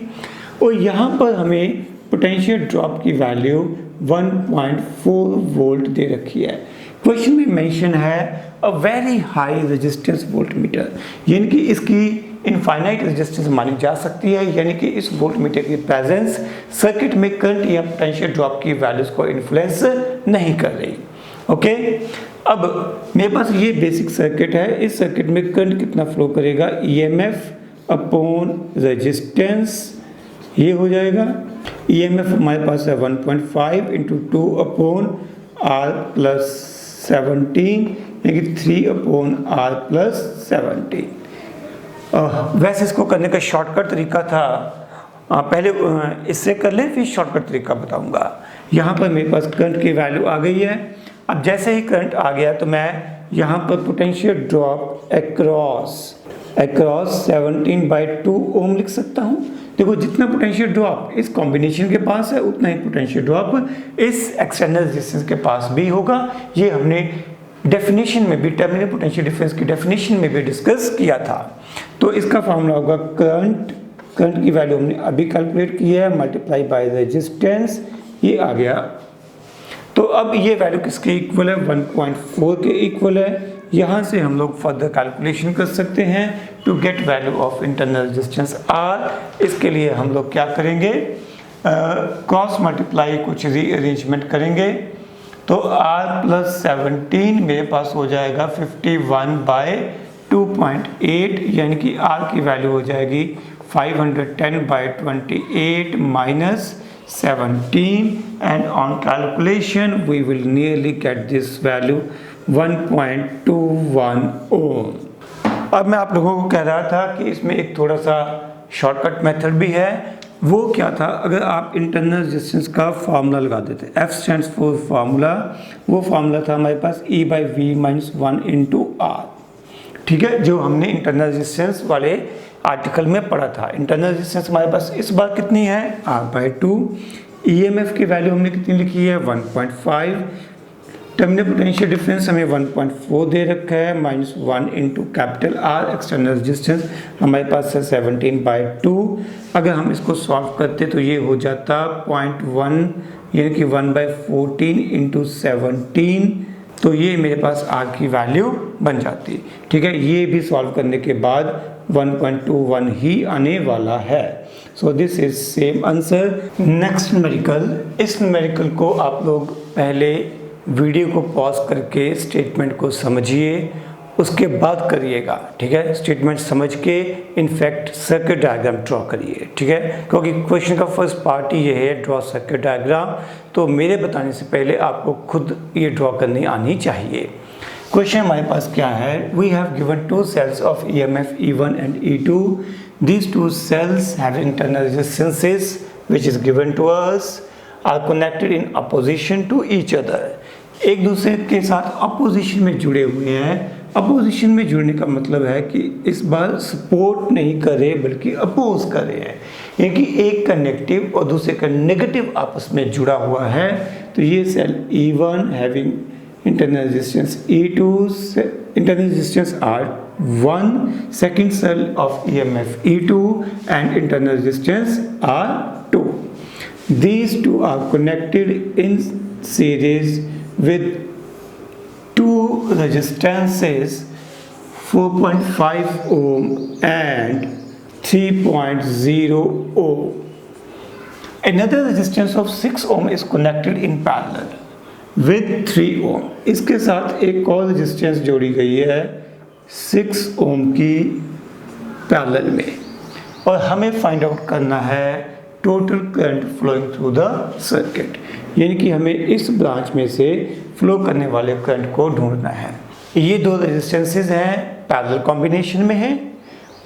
और यहाँ पर हमें पोटेंशियल ड्रॉप की वैल्यू 1.4 वोल्ट दे रखी है। क्वेश्चन में मेंशन है a very high resistance voltmeter, यानी कि इसकी इनफाइनाइट रेजिस्टेंस मानी जा सकती है, यानी कि इस वोल्टमीटर की प्रेजेंस सर्किट में करंट या पोटेंशियल ड्रॉप की वैल्यूज को इन्फ्लुएंस नहीं कर रही। ओके, अब मेरे पास ये बेसिक सर्किट है। इस सर्किट में करंट कितना फ्लो करेगा? ईएमएफ अपॉन रेजिस्टेंस, ये हो जाएगा। ईएमएफ हमारे पास है 1.5 × 2 अपॉन R+17, यानी कि 3 अपॉन R+17। वैसे इसको करने का शॉर्टकट तरीका था, पहले इससे कर ले फिर शॉर्टकट तरीका बताऊंगा। यहाँ पर मेरे पास करंट की वैल्यू आ गई है। अब जैसे ही करंट आ गया तो मैं यहाँ पर पोटेंशियल ड्रॉप अक्रॉस 17/2 ओम लिख सकता हूँ। देखो, जितना पोटेंशियल ड्रॉप इस कॉम्बिनेशन के पास है उतना ही पोटेंशियल ड्रॉप इस एक्सटर्नल रेजिस्टेंस के पास भी होगा। ये हमने डेफिनेशन में भी, टर्मिनल पोटेंशियल डिफरेंस की डेफिनेशन में भी डिस्कस किया था। तो इसका फॉर्मूला होगा करंट की वैल्यू हमने अभी कैलकुलेट की है, मल्टीप्लाई बाय रेजिस्टेंस, ये आ गया। तो अब ये वैल्यू किसके इक्वल है? 1.4 के इक्वल है। यहाँ से हम लोग फर्दर कैलकुलेशन कर सकते हैं to get value of internal resistance R। इसके लिए हम लोग क्या करेंगे? क्रॉस मल्टीप्लाई कुछ रीअरेंजमेंट करेंगे तो R+17 मेरे पास हो जाएगा 51/2.8, यानी कि R की वैल्यू हो जाएगी 510/28 - 17, and on calculation we will nearly get this value 1.21 ohm। अब मैं आप लोगों को कह रहा था कि इसमें एक थोड़ा सा शॉर्टकट मेथड भी है। वो क्या था? अगर आप इंटरनल रेजिस्टेंस का फार्मूला लगा देते, F स्टैंड्स फॉर फार्मूला, वो फार्मूला था हमारे पास E/V - 1 × R। ठीक है, जो हमने इंटरनल रेजिस्टेंस वाले आर्टिकल में पढ़ा था। इंटरनल रेजिस्टेंस हमारे पास इस बार कितनी है? R/2। ईएमएफ की वैल्यू हमने कितनी लिखी है? 1.5। टर्मिनल पोटेंशियल डिफरेंस हमें 1.4 दे रखा है, -1 × कैपिटल R। एक्सटर्नल रेजिस्टेंस हमारे पास है 17/2। अगर हम इसको सॉल्व करते तो ये हो जाता 0.1, यानी कि 1/14 × 17, तो ये मेरे पास R की वैल्यू बन जाती। ठीक है, ये भी सॉल्व करने के बाद 1.21 ही आने वाला है। So this is same answer. Next numerical, इस न्यूमेरिकल को आप लोग पहले वीडियो को पॉज करके स्टेटमेंट को समझिए, उसके बाद करिएगा। ठीक है, स्टेटमेंट समझ के इनफैक्ट सर्किट डायग्राम ड्रॉ करिए। ठीक है, क्योंकि क्वेश्चन का फर्स्ट पार्ट ही ये है, ड्रॉ सर्किट डायग्राम। तो मेरे बताने से पहले आपको खुद ये ड्रॉ करनी आनी चाहिए। क्वेश्चन हमारे पास क्या है? We have given 2 cells of EMF E1 and E2. These 2 cells have internal resistances which is given to us, are connected in opposition to each other. एक दूसरे के साथ अपोजिशन में जुड़े हुए हैं, अपोजिशन में जुड़ने का मतलब है कि इस बार सपोर्ट नहीं कर रहे बल्कि अपोज कर रहे हैं, यानी कि एक का नेगेटिव और दूसरे का नेगेटिव आपस में जुड़ा हुआ है। तो ये cell E1 having internal resistance E2, internal resistance R1, second cell of EMF E2 and internal resistance R2. These two are connected in series with two resistances 4.5 ohm and 3.0 ohm. Another resistance of 6 ohm is connected in parallel with 3 ohm. इसके साथ एक और resistance जोड़ी गई है 6 ohm की parallel में, और हमें फाइंड आउट करना है total current flowing through the circuit, यानी कि हमें इस ब्रांच में से फ्लो करने वाले करंट को ढूंढना है। ये दो रेजिस्टेंसेस हैं, पैरेलल कॉम्बिनेशन में हैं,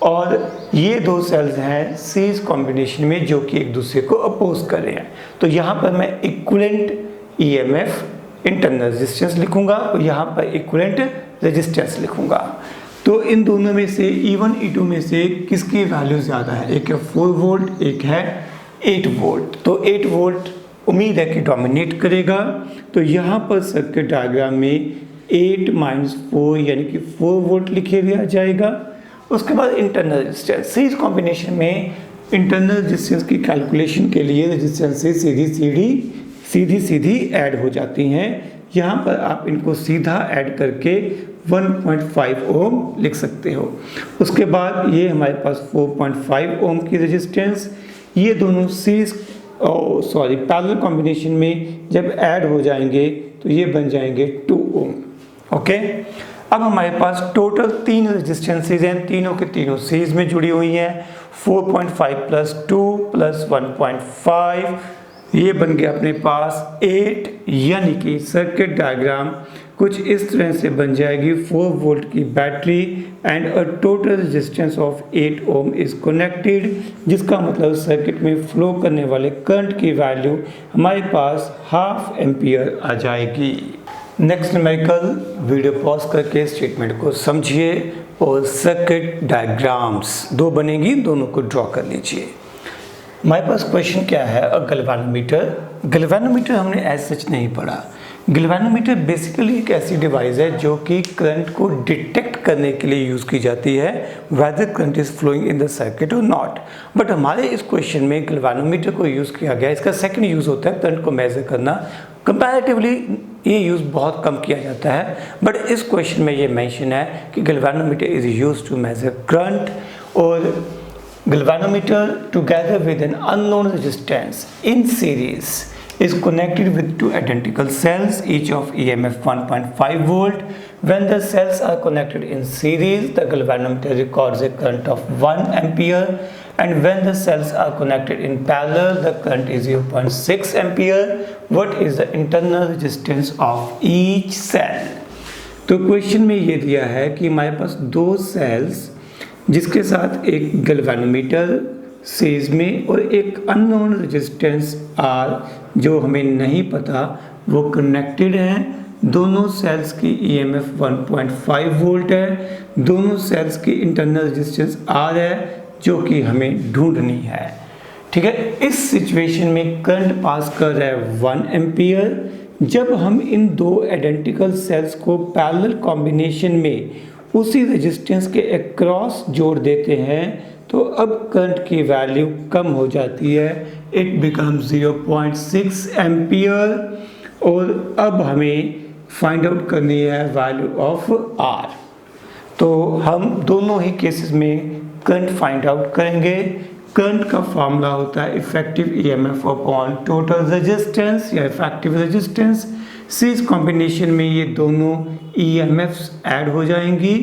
और ये दो सेल्स हैं सीरीज कॉम्बिनेशन में जो कि एक दूसरे को अपोज कर रहे हैं। तो यहाँ पर मैं इक्विवेलेंट EMF इंटरनल रेजिस्टेंस लिखूंगा और यहाँ पर इक्विवेलेंट रेजिस्टेंस लिखूंगा। तो इन दोनों में से E1 E2 में से किसकी वैल्यू ज़्यादा है? एक है 4 वोल्ट, एक है 8 वोल्ट। तो 8 वोल्ट उम्मीद है कि डोमिनेट करेगा। तो यहाँ पर सर्किट डायग्राम में 8 - 4 यानी कि 4 वोल्ट लिखे दिया जाएगा। उसके बाद इंटरनल रेजिस्टेंस, सीरीज कॉम्बिनेशन में इंटरनल रेजिस्टेंस की कैलकुलेशन के लिए रेजिस्टेंस से सीधी ऐड हो जाती हैं। यहाँ पर आप इनको सीधा ऐड करके 1.5 ओम लिख सकते हो। उसके बाद ये हमारे पास 4.5 ओम की रेजिस्टेंस, ये दोनों पैरेलल कॉम्बिनेशन में जब ऐड हो जाएंगे तो ये बन जाएंगे 2 ओम। ओके, अब हमारे पास टोटल 3 रेजिस्टेंसेज हैं, तीनों के तीनों सीरीज में जुड़ी हुई हैं। 4.5 + 2 + 1.5, ये बन गया अपने पास 8, यानी कि सर्किट डायग्राम कुछ इस तरह से बन जाएगी। 4 वोल्ट की battery and a total resistance of 8 ohm is connected, जिसका मतलब सर्किट में फ्लो करने वाले करंट की वैल्यू हमारे पास 1/2 एम्पियर आ जाएगी। नेक्स्ट न्यूमेरिकल, वीडियो पॉज करके स्टेटमेंट को समझिए और सर्किट डायग्राम्स 2 बनेगी, दोनों को ड्रॉ कर लीजिए। हमारे पास क्वेश्चन क्या है, अ गैल्वेनोमीटर हमने एज सच नहीं पढ़ा। गैल्वेनोमीटर बेसिकली एक ऐसी डिवाइस है जो कि करंट को डिटेक्ट करने के लिए यूज़ की जाती है, whether current is flowing in the circuit और नॉट। बट हमारे इस क्वेश्चन में गैल्वेनोमीटर को यूज़ किया गया, इसका सेकंड यूज़ होता है करंट को मेजर करना। कंपैरेटिवली ये यूज़ बहुत कम किया जाता है, बट इस क्वेश्चन में ये मेंशन है कि galvanometer is used to measure current, और galvanometer together with an unknown resistance in series is connected with 2 identical cells, each of EMF 1.5 volt. When the cells are connected in series, the galvanometer records a current of 1 ampere, and when the cells are connected in parallel, the current is 0.6 ampere. What is the internal resistance of each cell? तो question में ये दिया है कि हमारे पास 2 sales जिसके साथ एक गैल्वेनोमीटर सीरीज में और एक अननोन रेजिस्टेंस R जो हमें नहीं पता वो कनेक्टेड हैं। दोनों सेल्स की EMF 1.5 वोल्ट है, दोनों सेल्स की इंटरनल रेजिस्टेंस R है जो कि हमें ढूंढनी है। ठीक है, इस सिचुएशन में करंट पास कर रहा है 1 एम्पियर। जब हम इन 2 आइडेंटिकल सेल्स को पैरेलल कॉम्बिनेशन में उसी रेजिस्टेंस के अक्रॉस जोड़ देते हैं तो अब करंट की वैल्यू कम हो जाती है, इट बिकम्स 0.6 एम्पियर। और अब हमें फाइंड आउट करनी है वैल्यू ऑफ R। तो हम दोनों ही केसेस में करंट फाइंड आउट करेंगे। करंट का फॉर्मूला होता है effective EMF upon total resistance या इफेक्टिव रेजिस्टेंस। सीरीज कॉम्बिनेशन में ये दोनों EMFs ऐड हो जाएंगी,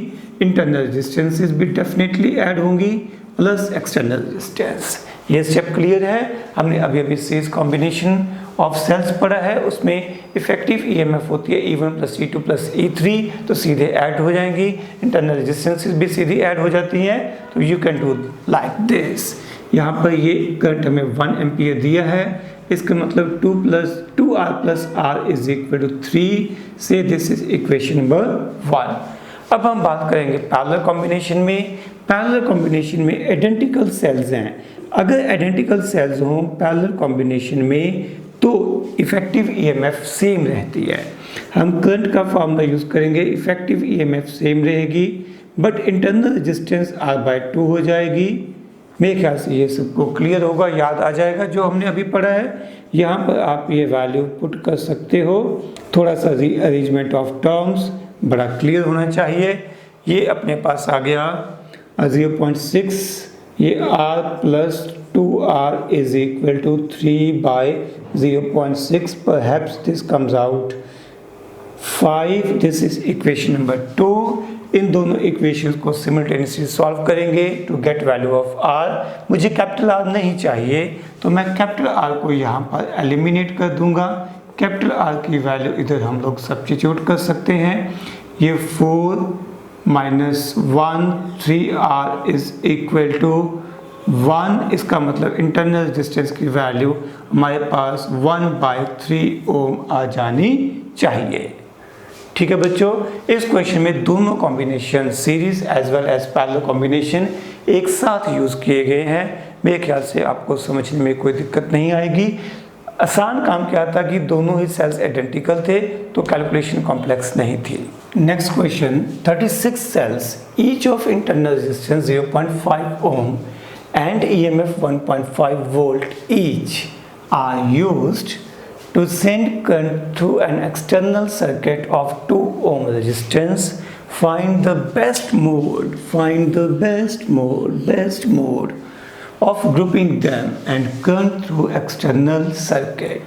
इंटरनल रेजिस्टेंसेस भी डेफिनेटली ऐड होंगी, प्लस एक्सटर्नल रेजिस्टेंस। ये स्टेप क्लियर है। हमने अभी सीरीज कॉम्बिनेशन ऑफ सेल्स पढ़ा है, उसमें इफेक्टिव EMF होती है E1 + E2 + E3, तो सीधे ऐड हो जाएंगी, इंटरनल रेजिस्टेंसेस भी सीधी ऐड हो जाती हैं। तो you can do like this. यहाँ पर ये करंट हमें 1 एम्पियर दिया है, इसका मतलब 2R + R = 3 से दिस इज इक्वेशन नंबर 1। अब हम बात करेंगे पैरेलल कॉम्बिनेशन में। पैरेलल कॉम्बिनेशन में आइडेंटिकल सेल्स हैं। अगर आइडेंटिकल सेल्स हों पैरेलल कॉम्बिनेशन में तो इफेक्टिव ईएमएफ सेम रहती है। हम करंट का फार्मूला यूज़ करेंगे, इफेक्टिव ईएमएफ सेम रहेगी बट इंटरनल रेजिस्टेंस R/2 हो जाएगी। मेरे ख्याल से ये सबको क्लियर होगा, याद आ जाएगा जो हमने अभी पढ़ा है। यहाँ पर आप ये वैल्यू पुट कर सकते हो। थोड़ा सा रीअरेंजमेंट ऑफ टर्म्स बड़ा क्लियर होना चाहिए। ये अपने पास आ गया 0.6, ये R + 2R is equal to 3/0.6, perhaps this comes out 5. This is equation number 2. इन दोनों इक्वेशंस को सिमिल्टेनियसली सॉल्व करेंगे to get value of R। मुझे कैपिटल R नहीं चाहिए तो मैं कैपिटल R को यहाँ पर एलिमिनेट कर दूंगा। कैपिटल R की वैल्यू इधर हम लोग सब्स्टिट्यूट कर सकते हैं। ये 4 - 1 3R इज इक्वल टू 1। इसका मतलब इंटरनल रेजिस्टेंस की वैल्यू हमारे पास 1/3 ओम आ जानी चाहिए। ठीक है बच्चों, इस क्वेश्चन में दोनों combination series as well as parallel combination एक साथ यूज़ किए गए हैं। मेरे ख्याल से आपको समझने में कोई दिक्कत नहीं आएगी। आसान काम क्या था कि दोनों ही सेल्स आइडेंटिकल थे तो कैलकुलेशन कॉम्प्लेक्स नहीं थी। Next question, 36 cells each of internal resistance 0.5 ohm and EMF 1.5 volt each are used to send current through an external circuit of 2 ohm resistance. Find the best mode of grouping them and current through external circuit.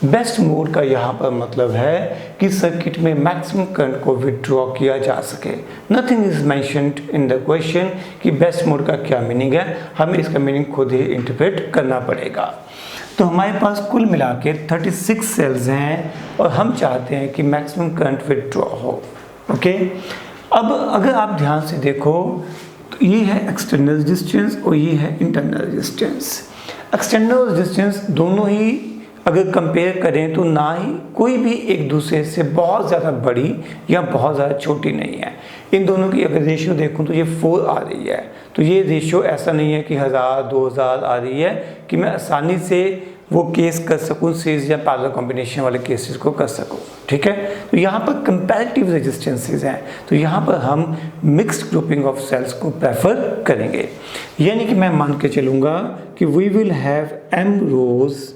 Best mode का यहाँ पर मतलब है कि circuit में maximum current को withdraw किया जा सके। Nothing is mentioned in the question कि बेस्ट मोड का क्या मीनिंग है, हमें इसका मीनिंग खुद ही इंटरप्रेट करना पड़ेगा। तो हमारे पास कुल मिला के 36 सेल्स हैं और हम चाहते हैं कि मैक्सिमम करंट विड्रॉ हो। ओके, अब अगर आप ध्यान से देखो तो ये है एक्सटर्नल रेजिस्टेंस और ये है इंटरनल रेजिस्टेंस। एक्सटर्नल रेजिस्टेंस दोनों ही अगर कंपेयर करें तो ना ही कोई भी एक दूसरे से बहुत ज़्यादा बड़ी या बहुत ज़्यादा छोटी नहीं है। इन दोनों की अगर रेशियो देखूं तो ये 4 आ रही है। तो ये रेशियो ऐसा नहीं है कि 1000 2000 आ रही है कि मैं आसानी से वो केस कर सकूं, सीरीज या पैरेलल कॉम्बिनेशन वाले केसेस को कर सकूं। ठीक है, तो यहाँ पर कंपैरेटिव रेजिस्टेंसेस हैं तो यहाँ पर हम मिक्स्ड ग्रुपिंग ऑफ सेल्स को प्रेफर करेंगे। यानी कि मैं मान के चलूँगा कि we will have m rows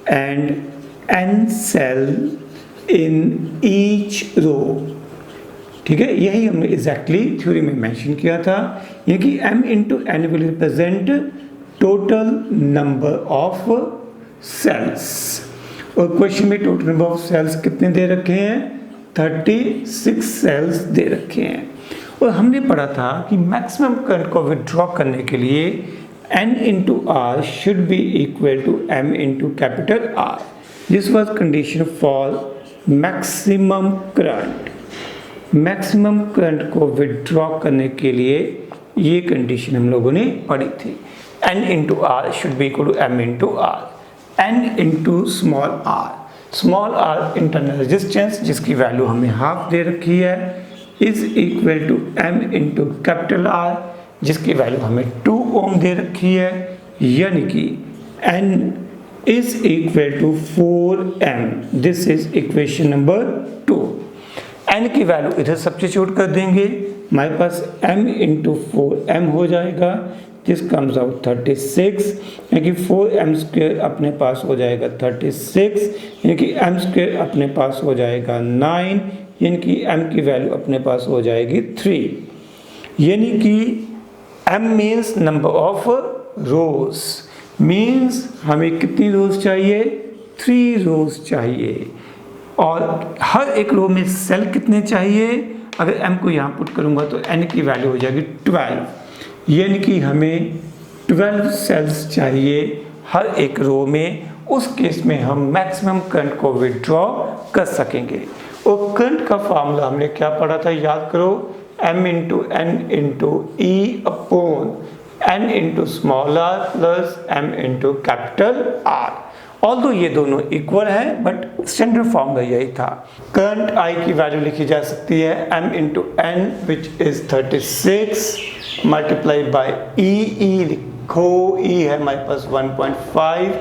and n cell in each row। ठीक है, यही हमने एग्जैक्टली थ्योरी में मेंशन किया था। ये कि m into n will represent total number of cells। और क्वेश्चन में टोटल नंबर ऑफ सेल्स कितने दे रखे हैं? 36 सेल्स दे रखे हैं। और हमने पढ़ा था कि मैक्सिमम करंट को विड्रॉ करने के लिए n into R should be equal to m into capital R. This was condition for maximum current। Maximum current को विड्रॉ करने के लिए ये कंडीशन हम लोगों ने पढ़ी थी। n into R should be equal to m into R। n into small r internal resistance जिसकी वैल्यू हमें हाफ दे रखी है is equal to m into capital R जिसकी वैल्यू हमें 2 ओम दे रखी है। यानी कि n is equal to 4m। This is equation number 2। n की वैल्यू इधर सब्स्टिट्यूट कर देंगे, हमारे पास m इंटू 4m हो जाएगा। दिस कम्स आउट 36, यानी कि 4m² अपने पास हो जाएगा 36, यानी कि m² अपने पास हो जाएगा 9, यानी कि m की वैल्यू अपने पास हो जाएगी 3। यानी कि m means number of rose, means हमें कितनी रोज चाहिए? 3 रोज चाहिए। और हर एक रो में सेल कितने चाहिए? अगर m को यहाँ पुट करूँगा तो n की वैल्यू हो जाएगी 12, यानी कि हमें 12 सेल्स चाहिए हर एक रो में। उस केस में हम मैक्सिमम करंट को विड्रॉ कर सकेंगे। और करंट का फार्मूला हमने क्या पढ़ा था, याद करो, m into n into e upon n into small r plus m into capital R। Although ये दोनों इक्वल है बट स्टैंडर्ड फॉर्मूला यही था। करंट I की वैल्यू लिखी जा सकती है m into N which is 36 multiply by E लिखो, ई है हमारे पास 1.5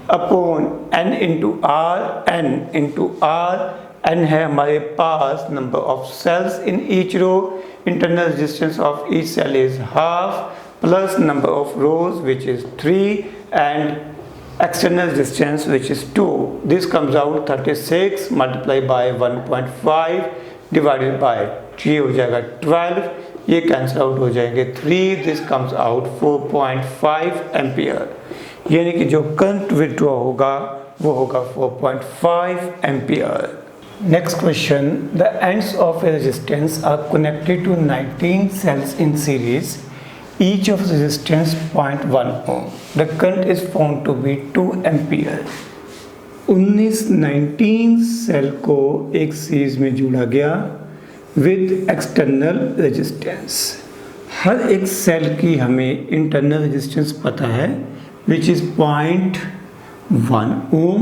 upon n into R, n है हमारे पास number of cells in each row, internal resistance of each cell is half plus number of rows which is 3 and external distance which is 2. This comes out 36 multiplied by 1.5 divided by 3 हो जाएगा 12, ये cancel out हो जाएंगे 3, this comes out 4.5 ampere, यानी कि जो current withdraw होगा वो होगा 4.5 ampere. Next question, the ends of a resistance are connected to 19 cells in series, each of resistance 0.1 ohm. The current is found to be 2 ampere. 19 cell को एक series में जोड़ा गया विद एक्सटर्नल रेजिस्टेंस। हर एक cell की हमें internal resistance पता है विच इज़ 0.1 ओम,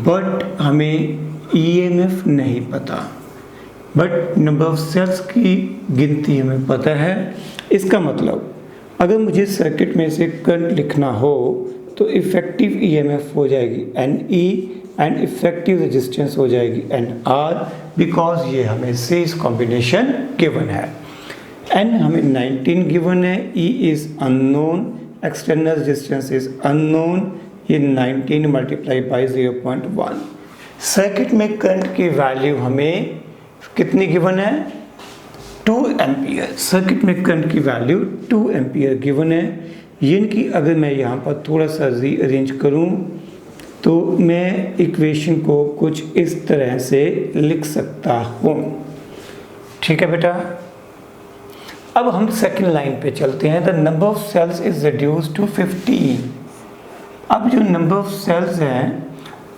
बट हमें EMF नहीं पता, बट नंबर ऑफ सेल्स की गिनती हमें पता है। इसका मतलब अगर मुझे सर्किट में से करंट लिखना हो तो इफ़ेक्टिव EMF हो जाएगी NE एंड इफ़ेक्टिव रेजिस्टेंस हो जाएगी NR, बिकॉज ये हमें सीरीज कॉम्बिनेशन गिवन है। N हमें 19 गिवन है, E is unknown, external resistance is unknown, ये 19 मल्टीप्लाई बाई 0.1। सर्किट में करंट की वैल्यू हमें कितनी गिवन है 2 एम्पियर। सर्किट में करंट की वैल्यू 2 एम्पियर गिवन है, यानी कि अगर मैं यहाँ पर थोड़ा सा रीअरेंज करूँ तो मैं इक्वेशन को कुछ इस तरह से लिख सकता हूँ। ठीक है बेटा, अब हम सेकंड लाइन पे चलते हैं। The number of cells is reduced to 15। अब जो नंबर ऑफ सेल्स हैं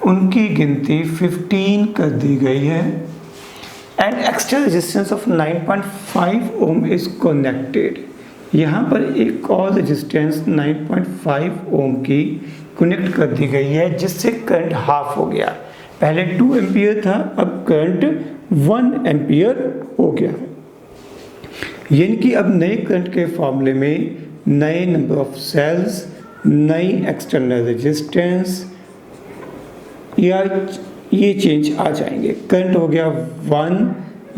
उनकी गिनती 15 कर दी गई है and external resistance of 9.5 ohm is connected. यहाँ पर एक और रेजिस्टेंस 9.5 ओम की कनेक्ट कर दी गई है जिससे करंट हाफ हो गया। पहले 2 एम्पियर था, अब करंट 1 एम्पियर हो गया। यानी कि अब नए करंट के फॉर्मूले में नए नंबर ऑफ सेल्स, नई एक्सटर्नल रेजिस्टेंस या ये चेंज आ जाएंगे। करंट हो गया 1,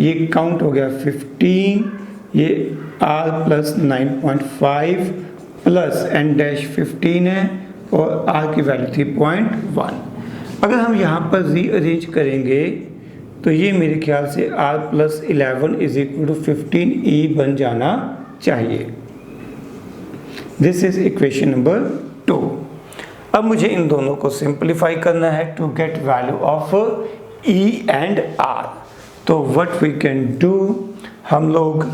ये काउंट हो गया 15, ये R plus 9.5 plus N dash 15 है और R की वैल्यू थी 0.1। अगर हम यहाँ पर रीअरेंज करेंगे तो ये मेरे ख्याल से R plus 11 is equal to 15E बन जाना चाहिए। This is equation number 2। अब मुझे इन दोनों को सिंप्लीफाई करना है to get value of E and R। तो व्हाट वी कैन डू, हम लोग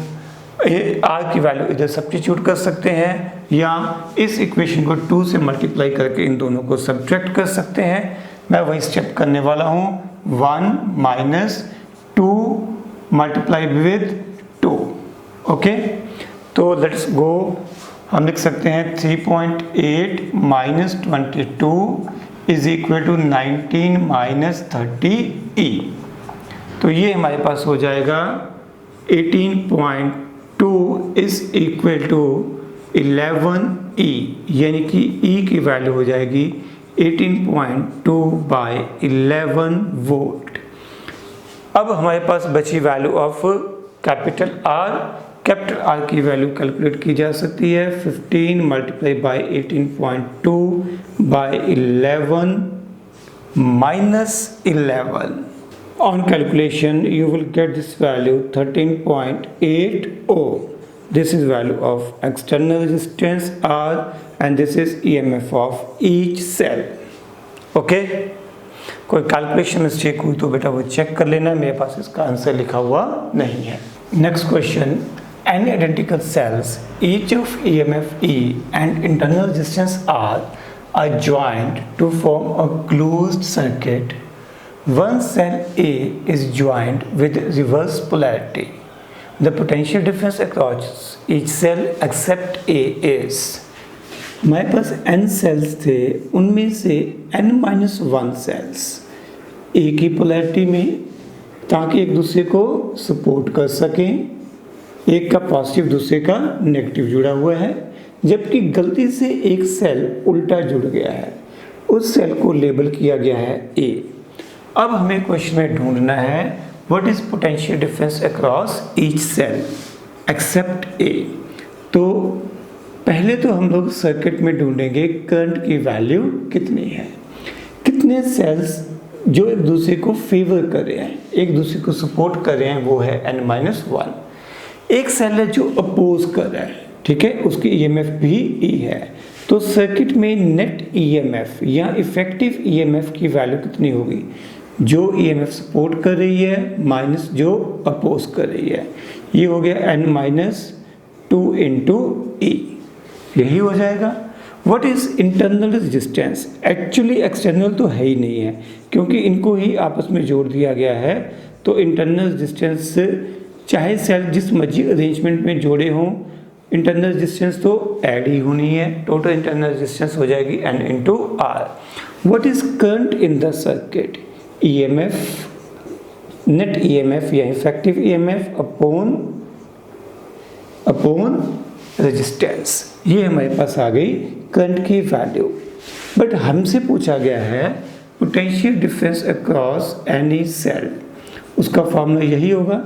R की वैल्यू इधर सब्स्टिट्यूट कर सकते हैं या इस इक्वेशन को 2 से मल्टीप्लाई करके इन दोनों को सब्ट्रैक्ट कर सकते हैं। मैं वही स्टेप करने वाला हूँ, 1 माइनस 2 मल्टीप्लाई विद 2। ओके, तो लेट्स गो। हम लिख सकते हैं 3.8 minus 22 is equal to 19 minus 30E। तो ये हमारे पास हो जाएगा 18.2 इज इक्वल टू 11E, यानी कि E की वैल्यू हो जाएगी 18.2 बाई 11 वोल्ट। अब हमारे पास बची value of capital R। Capital R की वैल्यू कैलकुलेट की जा सकती है 15 multiply by 18.2 by 11 minus 11। On calculation you will get this value 13.8 ohm. This is value of external resistance R and this is EMF of each cell. Okay, कोई calculation mistake हुई तो बेटा वो check कर लेना, मेरे पास इसका आंसर लिखा हुआ नहीं है। Next question, any identical cells, each of EMF E and internal resistance R are joined to form a closed circuit. One cell A is joined with reverse polarity. The potential difference across each cell except A is। हमारे पास n sales थे, उनमें से n-1 sales एक ही polarity में, ताकि एक दूसरे को सपोर्ट कर सकें, एक का पॉजिटिव दूसरे का नेगेटिव जुड़ा हुआ है, जबकि गलती से एक सेल उल्टा जुड़ गया है, उस सेल को लेबल किया गया है A। अब हमें क्वेश्चन में ढूंढना है what is potential difference across each cell except A। तो पहले तो हम लोग सर्किट में ढूंढेंगे करंट की वैल्यू कितनी है, कितने सेल्स जो एक दूसरे को फेवर कर रहे हैं, एक दूसरे को सपोर्ट कर रहे हैं, वो है n-1। एक सेल है जो अपोज कर रहा है, ठीक है, उसकी ईएमएफ भी E है। तो सर्किट में नेट ईएमएफ या इफेक्टिव ईएमएफ की वैल्यू कितनी होगी, जो ईएमएफ सपोर्ट कर रही है माइनस जो अपोज कर रही है, ये हो गया n-2 इंटू E, यही हो जाएगा। What is internal resistance, actually external तो है ही नहीं है, क्योंकि इनको ही आपस में जोड़ दिया गया है। तो इंटरनल रेजिस्टेंस चाहे सेल जिस मर्जी अरेंजमेंट में जोड़े हों, इंटरनल रेजिस्टेंस तो ऐड ही होनी है। टोटल इंटरनल रेजिस्टेंस हो जाएगी N into R। What is current in the circuit, EMF, net EMF या इफेक्टिव ईएमएफ अपॉन रेजिस्टेंस, ये हमारे पास आ गई करंट की वैल्यू। बट हमसे पूछा गया है potential difference across any cell, उसका फॉर्मूला यही होगा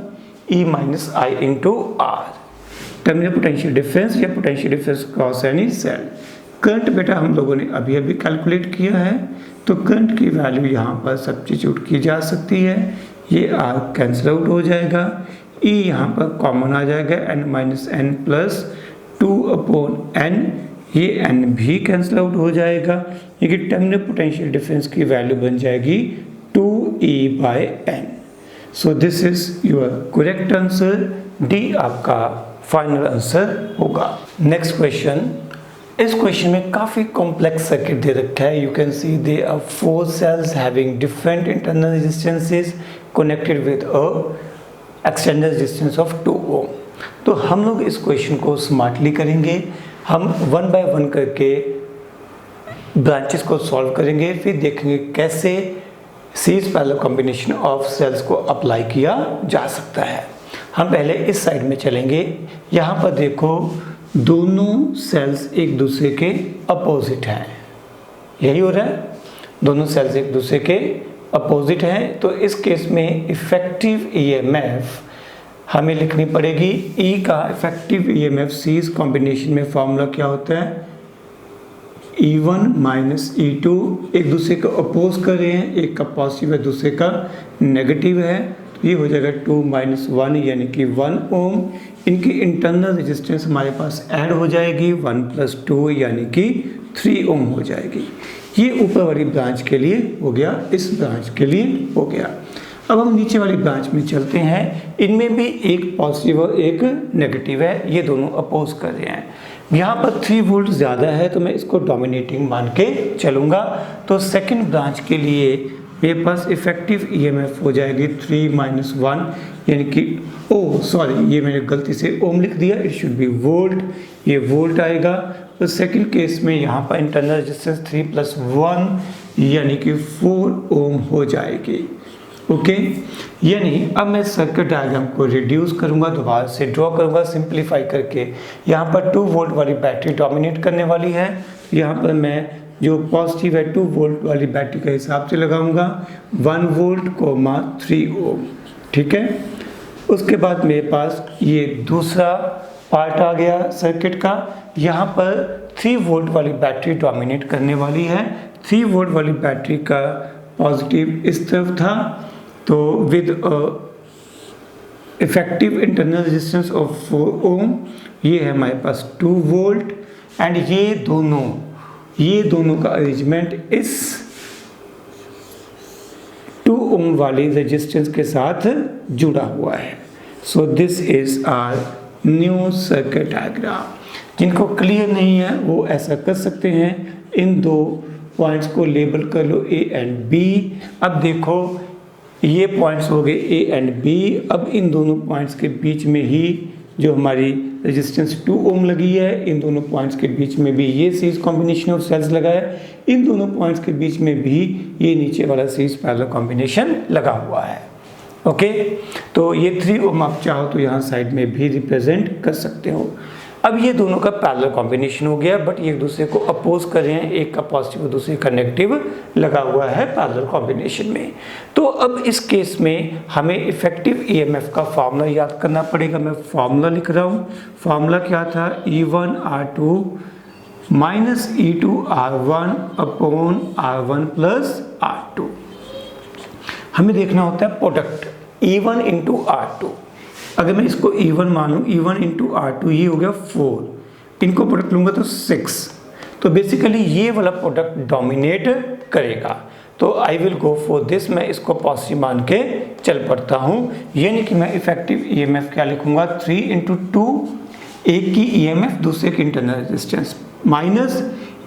E minus I into R, terminal potential difference या potential difference across any cell. Current बेटा हम लोगों ने अभी अभी कैलकुलेट किया है, तो करंट की वैल्यू यहाँ पर सब्स्टिट्यूट की जा सकती है, ये R कैंसिल आउट हो जाएगा, E यहाँ पर कॉमन आ जाएगा n-n प्लस 2/n, ये n भी कैंसिल आउट हो जाएगा, ये कि टर्मिनल पोटेंशियल डिफरेंस की वैल्यू बन जाएगी 2E/n। So this is your correct answer, D आपका फाइनल आंसर होगा। नेक्स्ट क्वेश्चन, इस क्वेश्चन में काफ़ी कॉम्प्लेक्स सर्किट दे रखा है। You can see there are 4 cells having different internal resistances connected with a external resistance of 2 ohm. तो हम लोग इस क्वेश्चन को स्मार्टली करेंगे, हम 1 बाय 1 करके ब्रांचेस को सॉल्व करेंगे, फिर देखेंगे कैसे series parallel combination of cells को अप्लाई किया जा सकता है। हम पहले इस साइड में चलेंगे, यहाँ पर देखो दोनों सेल्स एक दूसरे के अपोजिट हैं, यही हो रहा है, दोनों सेल्स एक दूसरे के अपोजिट हैं। तो इस केस में इफेक्टिव ईएमएफ हमें लिखनी पड़ेगी, E का इफेक्टिव ईएमएफ सीरीज कॉम्बिनेशन में फॉर्मूला क्या होता है, E1 माइनस E2, एक दूसरे को अपोज कर रहे हैं, एक का पॉजिटिव है दूसरे का नेगेटिव है, तो ये हो जाएगा 2 - 1 यानी कि 1 ओम। इनकी इंटरनल रेजिस्टेंस हमारे पास ऐड हो जाएगी 1 + 2 यानी कि 3 ओम हो जाएगी। ये ऊपर वाली ब्रांच के लिए हो गया, इस ब्रांच के लिए हो गया। अब हम नीचे वाली ब्रांच में चलते हैं, इनमें भी एक पॉजिटिव और एक नेगेटिव है, ये दोनों अपोज कर रहे हैं। यहाँ पर 3 वोल्ट ज़्यादा है तो मैं इसको डोमिनेटिंग मान के चलूँगा। तो सेकंड ब्रांच के लिए मेरे पास इफेक्टिव ईएमएफ हो जाएगी 3 - 1 यानी कि ये मैंने गलती से ओम लिख दिया, इट शुड बी वोल्ट, ये वोल्ट आएगा। तो सेकंड केस में यहाँ पर इंटरनल रेजिस्टेंस 3 + 1 यानी कि 4 ओम हो जाएगी। ओके, यानी अब मैं सर्किट डायग्राम को रिड्यूस करूंगा, दोबारा से ड्रॉ करूंगा सिंप्लीफाई करके। यहाँ पर 2 वोल्ट वाली बैटरी डोमिनेट करने वाली है, यहाँ पर मैं जो पॉजिटिव है 2 वोल्ट वाली बैटरी के हिसाब से लगाऊंगा 1 वोल्ट, 3 ओम, ठीक है। उसके बाद मेरे पास ये दूसरा पार्ट आ गया सर्किट का, यहाँ पर 3 वोल्ट वाली बैटरी डोमिनेट करने वाली है। 3 वोल्ट वाली बैटरी का पॉजिटिव इस तरफ था, तो with effective internal resistance of 4 ओम, ये है हमारे पास 2 वोल्ट, एंड ये दोनों का अरेंजमेंट इस 2 ओम वाली रेजिस्टेंस के साथ जुड़ा हुआ है। So this is our new circuit diagram. जिनको क्लियर नहीं है वो ऐसा कर सकते हैं, इन 2 पॉइंट्स को लेबल कर लो A एंड B। अब देखो ये पॉइंट्स हो गए A एंड B, अब इन दोनों पॉइंट्स के बीच में ही जो हमारी रेजिस्टेंस 2 ओम लगी है, इन दोनों पॉइंट्स के बीच में भी ये सीरीज कॉम्बिनेशन ऑफ सेल्स लगा है, इन दोनों पॉइंट्स के बीच में भी ये नीचे वाला सीरीज पैरेलल कॉम्बिनेशन लगा हुआ है। ओके, तो ये 3 ओम आप चाहो तो यहाँ साइड में भी रिप्रेजेंट कर सकते हो। अब ये दोनों का पैरेलल कॉम्बिनेशन हो गया, बट ये एक दूसरे को अपोज कर रहे हैं, एक का पॉजिटिव और दूसरे का नेगेटिव लगा हुआ है पैरेलल कॉम्बिनेशन में। तो अब इस केस में हमें इफेक्टिव ईएमएफ का फार्मूला याद करना पड़ेगा। मैं फार्मूला लिख रहा हूँ। फार्मूला क्या था? E1R2 minus E2R1 upon R1 plus R2। हमें देखना होता है प्रोडक्ट E1 इंटू R2। अगर मैं इसको E1 मानूं, E1 इंटू R2 ये हो गया 4, इनको प्रोडक्ट लूँगा तो 6। तो बेसिकली ये वाला प्रोडक्ट डोमिनेट करेगा, तो I will go for this. मैं इसको पॉजिटिव मान के चल पड़ता हूँ, यानी कि मैं इफेक्टिव ईएमएफ क्या लिखूँगा? 3 इंटू 2, एक की ईएमएफ दूसरे की इंटरनल रेजिस्टेंस, माइनस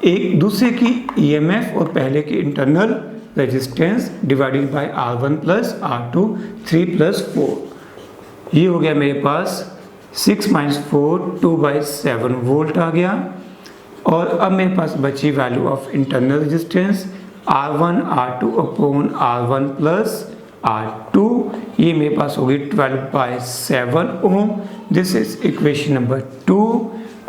एक दूसरे की ईएमएफ और पहले की internal resistance divided by R1 plus R2, 3 plus 4। ये हो गया मेरे पास 6 माइनस 4, 2/7 वोल्ट आ गया। और अब मेरे पास बची value of internal resistance R1 R2 upon R1 plus R2, ये मेरे पास होगी 12/7 ohm. This is equation number 2।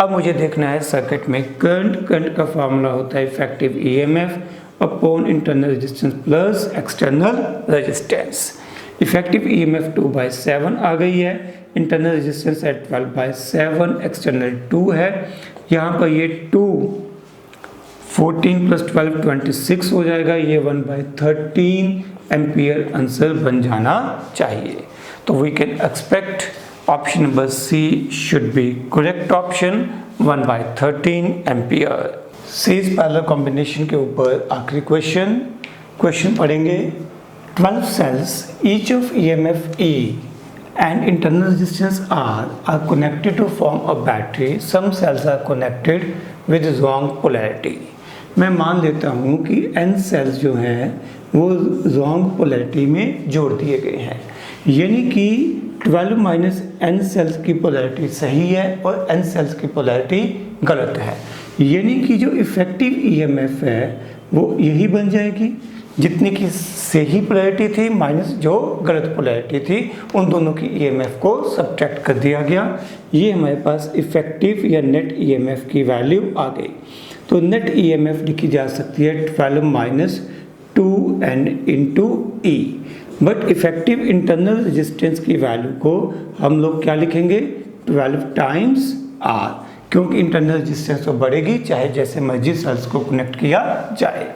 अब मुझे देखना है सर्किट में करंट का फार्मूला होता है effective EMF upon internal resistance plus external resistance. Effective EMF 2/7 आ गई है, इंटरनल रेजिस्टेंस है 12/7, एक्सटर्नल 2 है। यहाँ पर ये 2 14 प्लस 12 26 हो जाएगा, ये 1/13 एम्पियर आंसर बन जाना चाहिए। तो we can expect option number C should be correct option, 1/13 ampere. Series parallel combination के ऊपर आखिरी क्वेश्चन पढ़ेंगे। 12 cells, each of EMF E and internal resistance R are connected to form a battery. Some cells are connected with wrong polarity. मैं मान लेता हूँ कि N cells जो हैं वो wrong polarity में जोड़ दिए गए हैं, यानी कि 12 माइनस N cells की polarity सही है और N cells की polarity गलत है, यानी कि जो इफेक्टिव EMF है वो यही बन जाएगी, जितनी की सही पोलैरिटी थी माइनस जो गलत पोलैरिटी थी, उन दोनों की ईएमएफ को सब्ट्रैक्ट कर दिया गया। ये हमारे पास इफेक्टिव या नेट ईएमएफ की वैल्यू आ गई। तो नेट ईएमएफ लिखी जा सकती है 12 minus 2N into E, but effective internal resistance की वैल्यू को हम लोग क्या लिखेंगे? 12 टाइम्स R, क्योंकि इंटरनल रेजिस्टेंस तो बढ़ेगी चाहे जैसे मर्जी सेल्स को कनेक्ट किया जाए।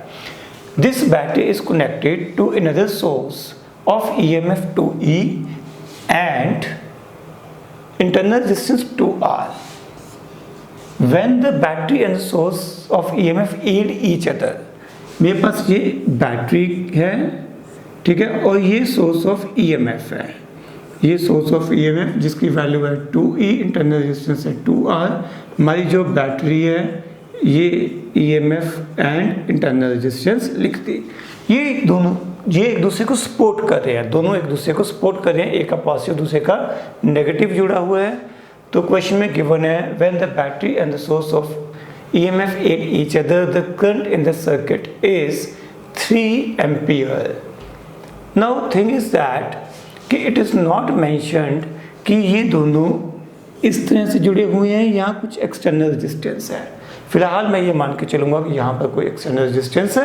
This battery is connected to another source of EMF 2E and internal resistance 2R. When the battery and source of EMF aid each other, मेरे पास ये बैटरी है, ठीक है, और ये सोर्स ऑफ EMF है। ये सोर्स ऑफ EMF जिसकी वैल्यू है 2E, इंटरनल रेजिस्टेंस है 2R। हमारी जो बैटरी है ये EMF एंड इंटरनल रेजिस्टेंस लिखती, ये एक दूसरे को सपोर्ट कर रहे हैं, दोनों एक दूसरे को सपोर्ट कर रहे हैं, एक का पॉजिटिव दूसरे का नेगेटिव जुड़ा हुआ है। तो क्वेश्चन में गिवन है when the battery and the source of EMF aid each other the current in the circuit is 3 ampere. Now thing is that कि इट इज नॉट मेंशन्ड कि ये दोनों इस तरह से जुड़े हुए हैं, यहाँ कुछ एक्सटर्नल रेजिस्टेंस है। फिलहाल मैं ये मान के चलूँगा कि यहाँ पर कोई एक्सटर्नल रेजिस्टेंस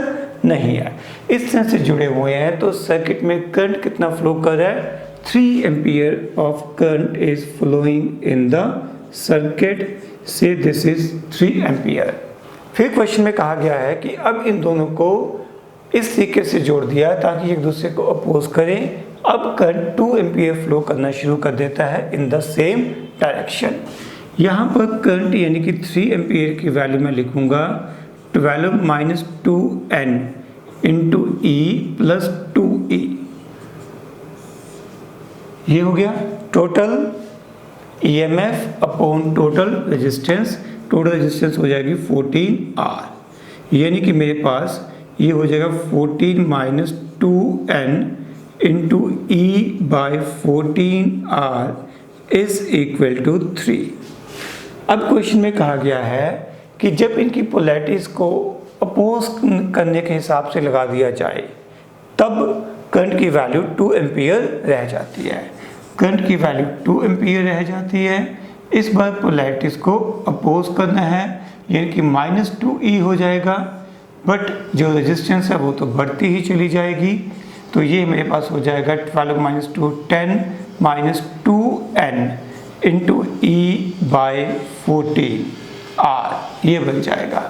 नहीं है। इस तरह से जुड़े हुए हैं तो सर्किट में करंट कितना फ्लो कर रहा है? 3 ampere of current is flowing in the circuit, so this is 3 ampere. फिर क्वेश्चन में कहा गया है कि अब इन दोनों को इस तरीके से जोड़ दिया ताकि एक दूसरे को अपोज करें। अब करंट 2 एम्पियर फ्लो करना शुरू कर देता है इन द सेम डायरेक्शन। यहाँ पर करंट यानी कि 3 एम्पियर की वैल्यू मैं लिखूँगा 12 minus 2N into E plus 2E। ये हो गया total EMF upon total resistance. Total resistance हो जाएगी 14R, यानी कि मेरे पास ये हो जाएगा 14 minus 2N into E by 14R is equal to 3। अब क्वेश्चन में कहा गया है कि जब इनकी पोलैरिटीज़ को अपोज करने के हिसाब से लगा दिया जाए तब करंट की वैल्यू 2 एम्पियर रह जाती है। करंट की वैल्यू 2 एम्पियर रह जाती है। इस बार पोलैरिटीज़ को अपोज करना है, यानी कि -2E हो जाएगा, बट जो रेजिस्टेंस है वो तो बढ़ती ही चली जाएगी। तो ये मेरे पास हो जाएगा 12 - 2 10 -2N इंटू E/14 R, ये बन जाएगा।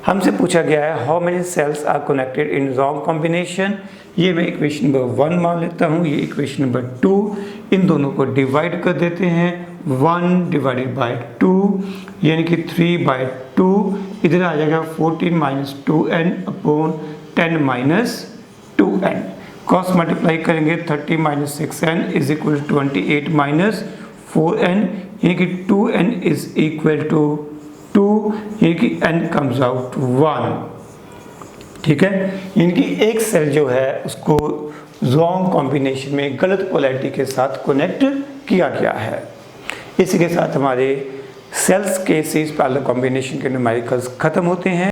हमसे पूछा गया है how many cells are connected in wrong combination. ये मैं इक्वेशन नंबर 1 मान लेता हूँ, ये इक्वेशन नंबर 2। इन दोनों को डिवाइड कर देते हैं, 1 डिवाइडेड बाय 2 यानी कि 3/2। इधर आ जाएगा 14 - 2N upon 10 - 2N। Cross multiply करेंगे 30 - 6N is equal to 28 - 4N, यानी कि 2N इज इक्वल टू 2, यानी कि N कम्स आउट 1। ठीक है, यानी कि एक सेल जो है उसको रॉन्ग कॉम्बिनेशन में गलत पोलैरिटी के साथ कनेक्ट किया गया है। इसी के साथ हमारे सेल्स के सीरीज पैरेलल कॉम्बिनेशन के न्यूमेरिकल्स खत्म होते हैं।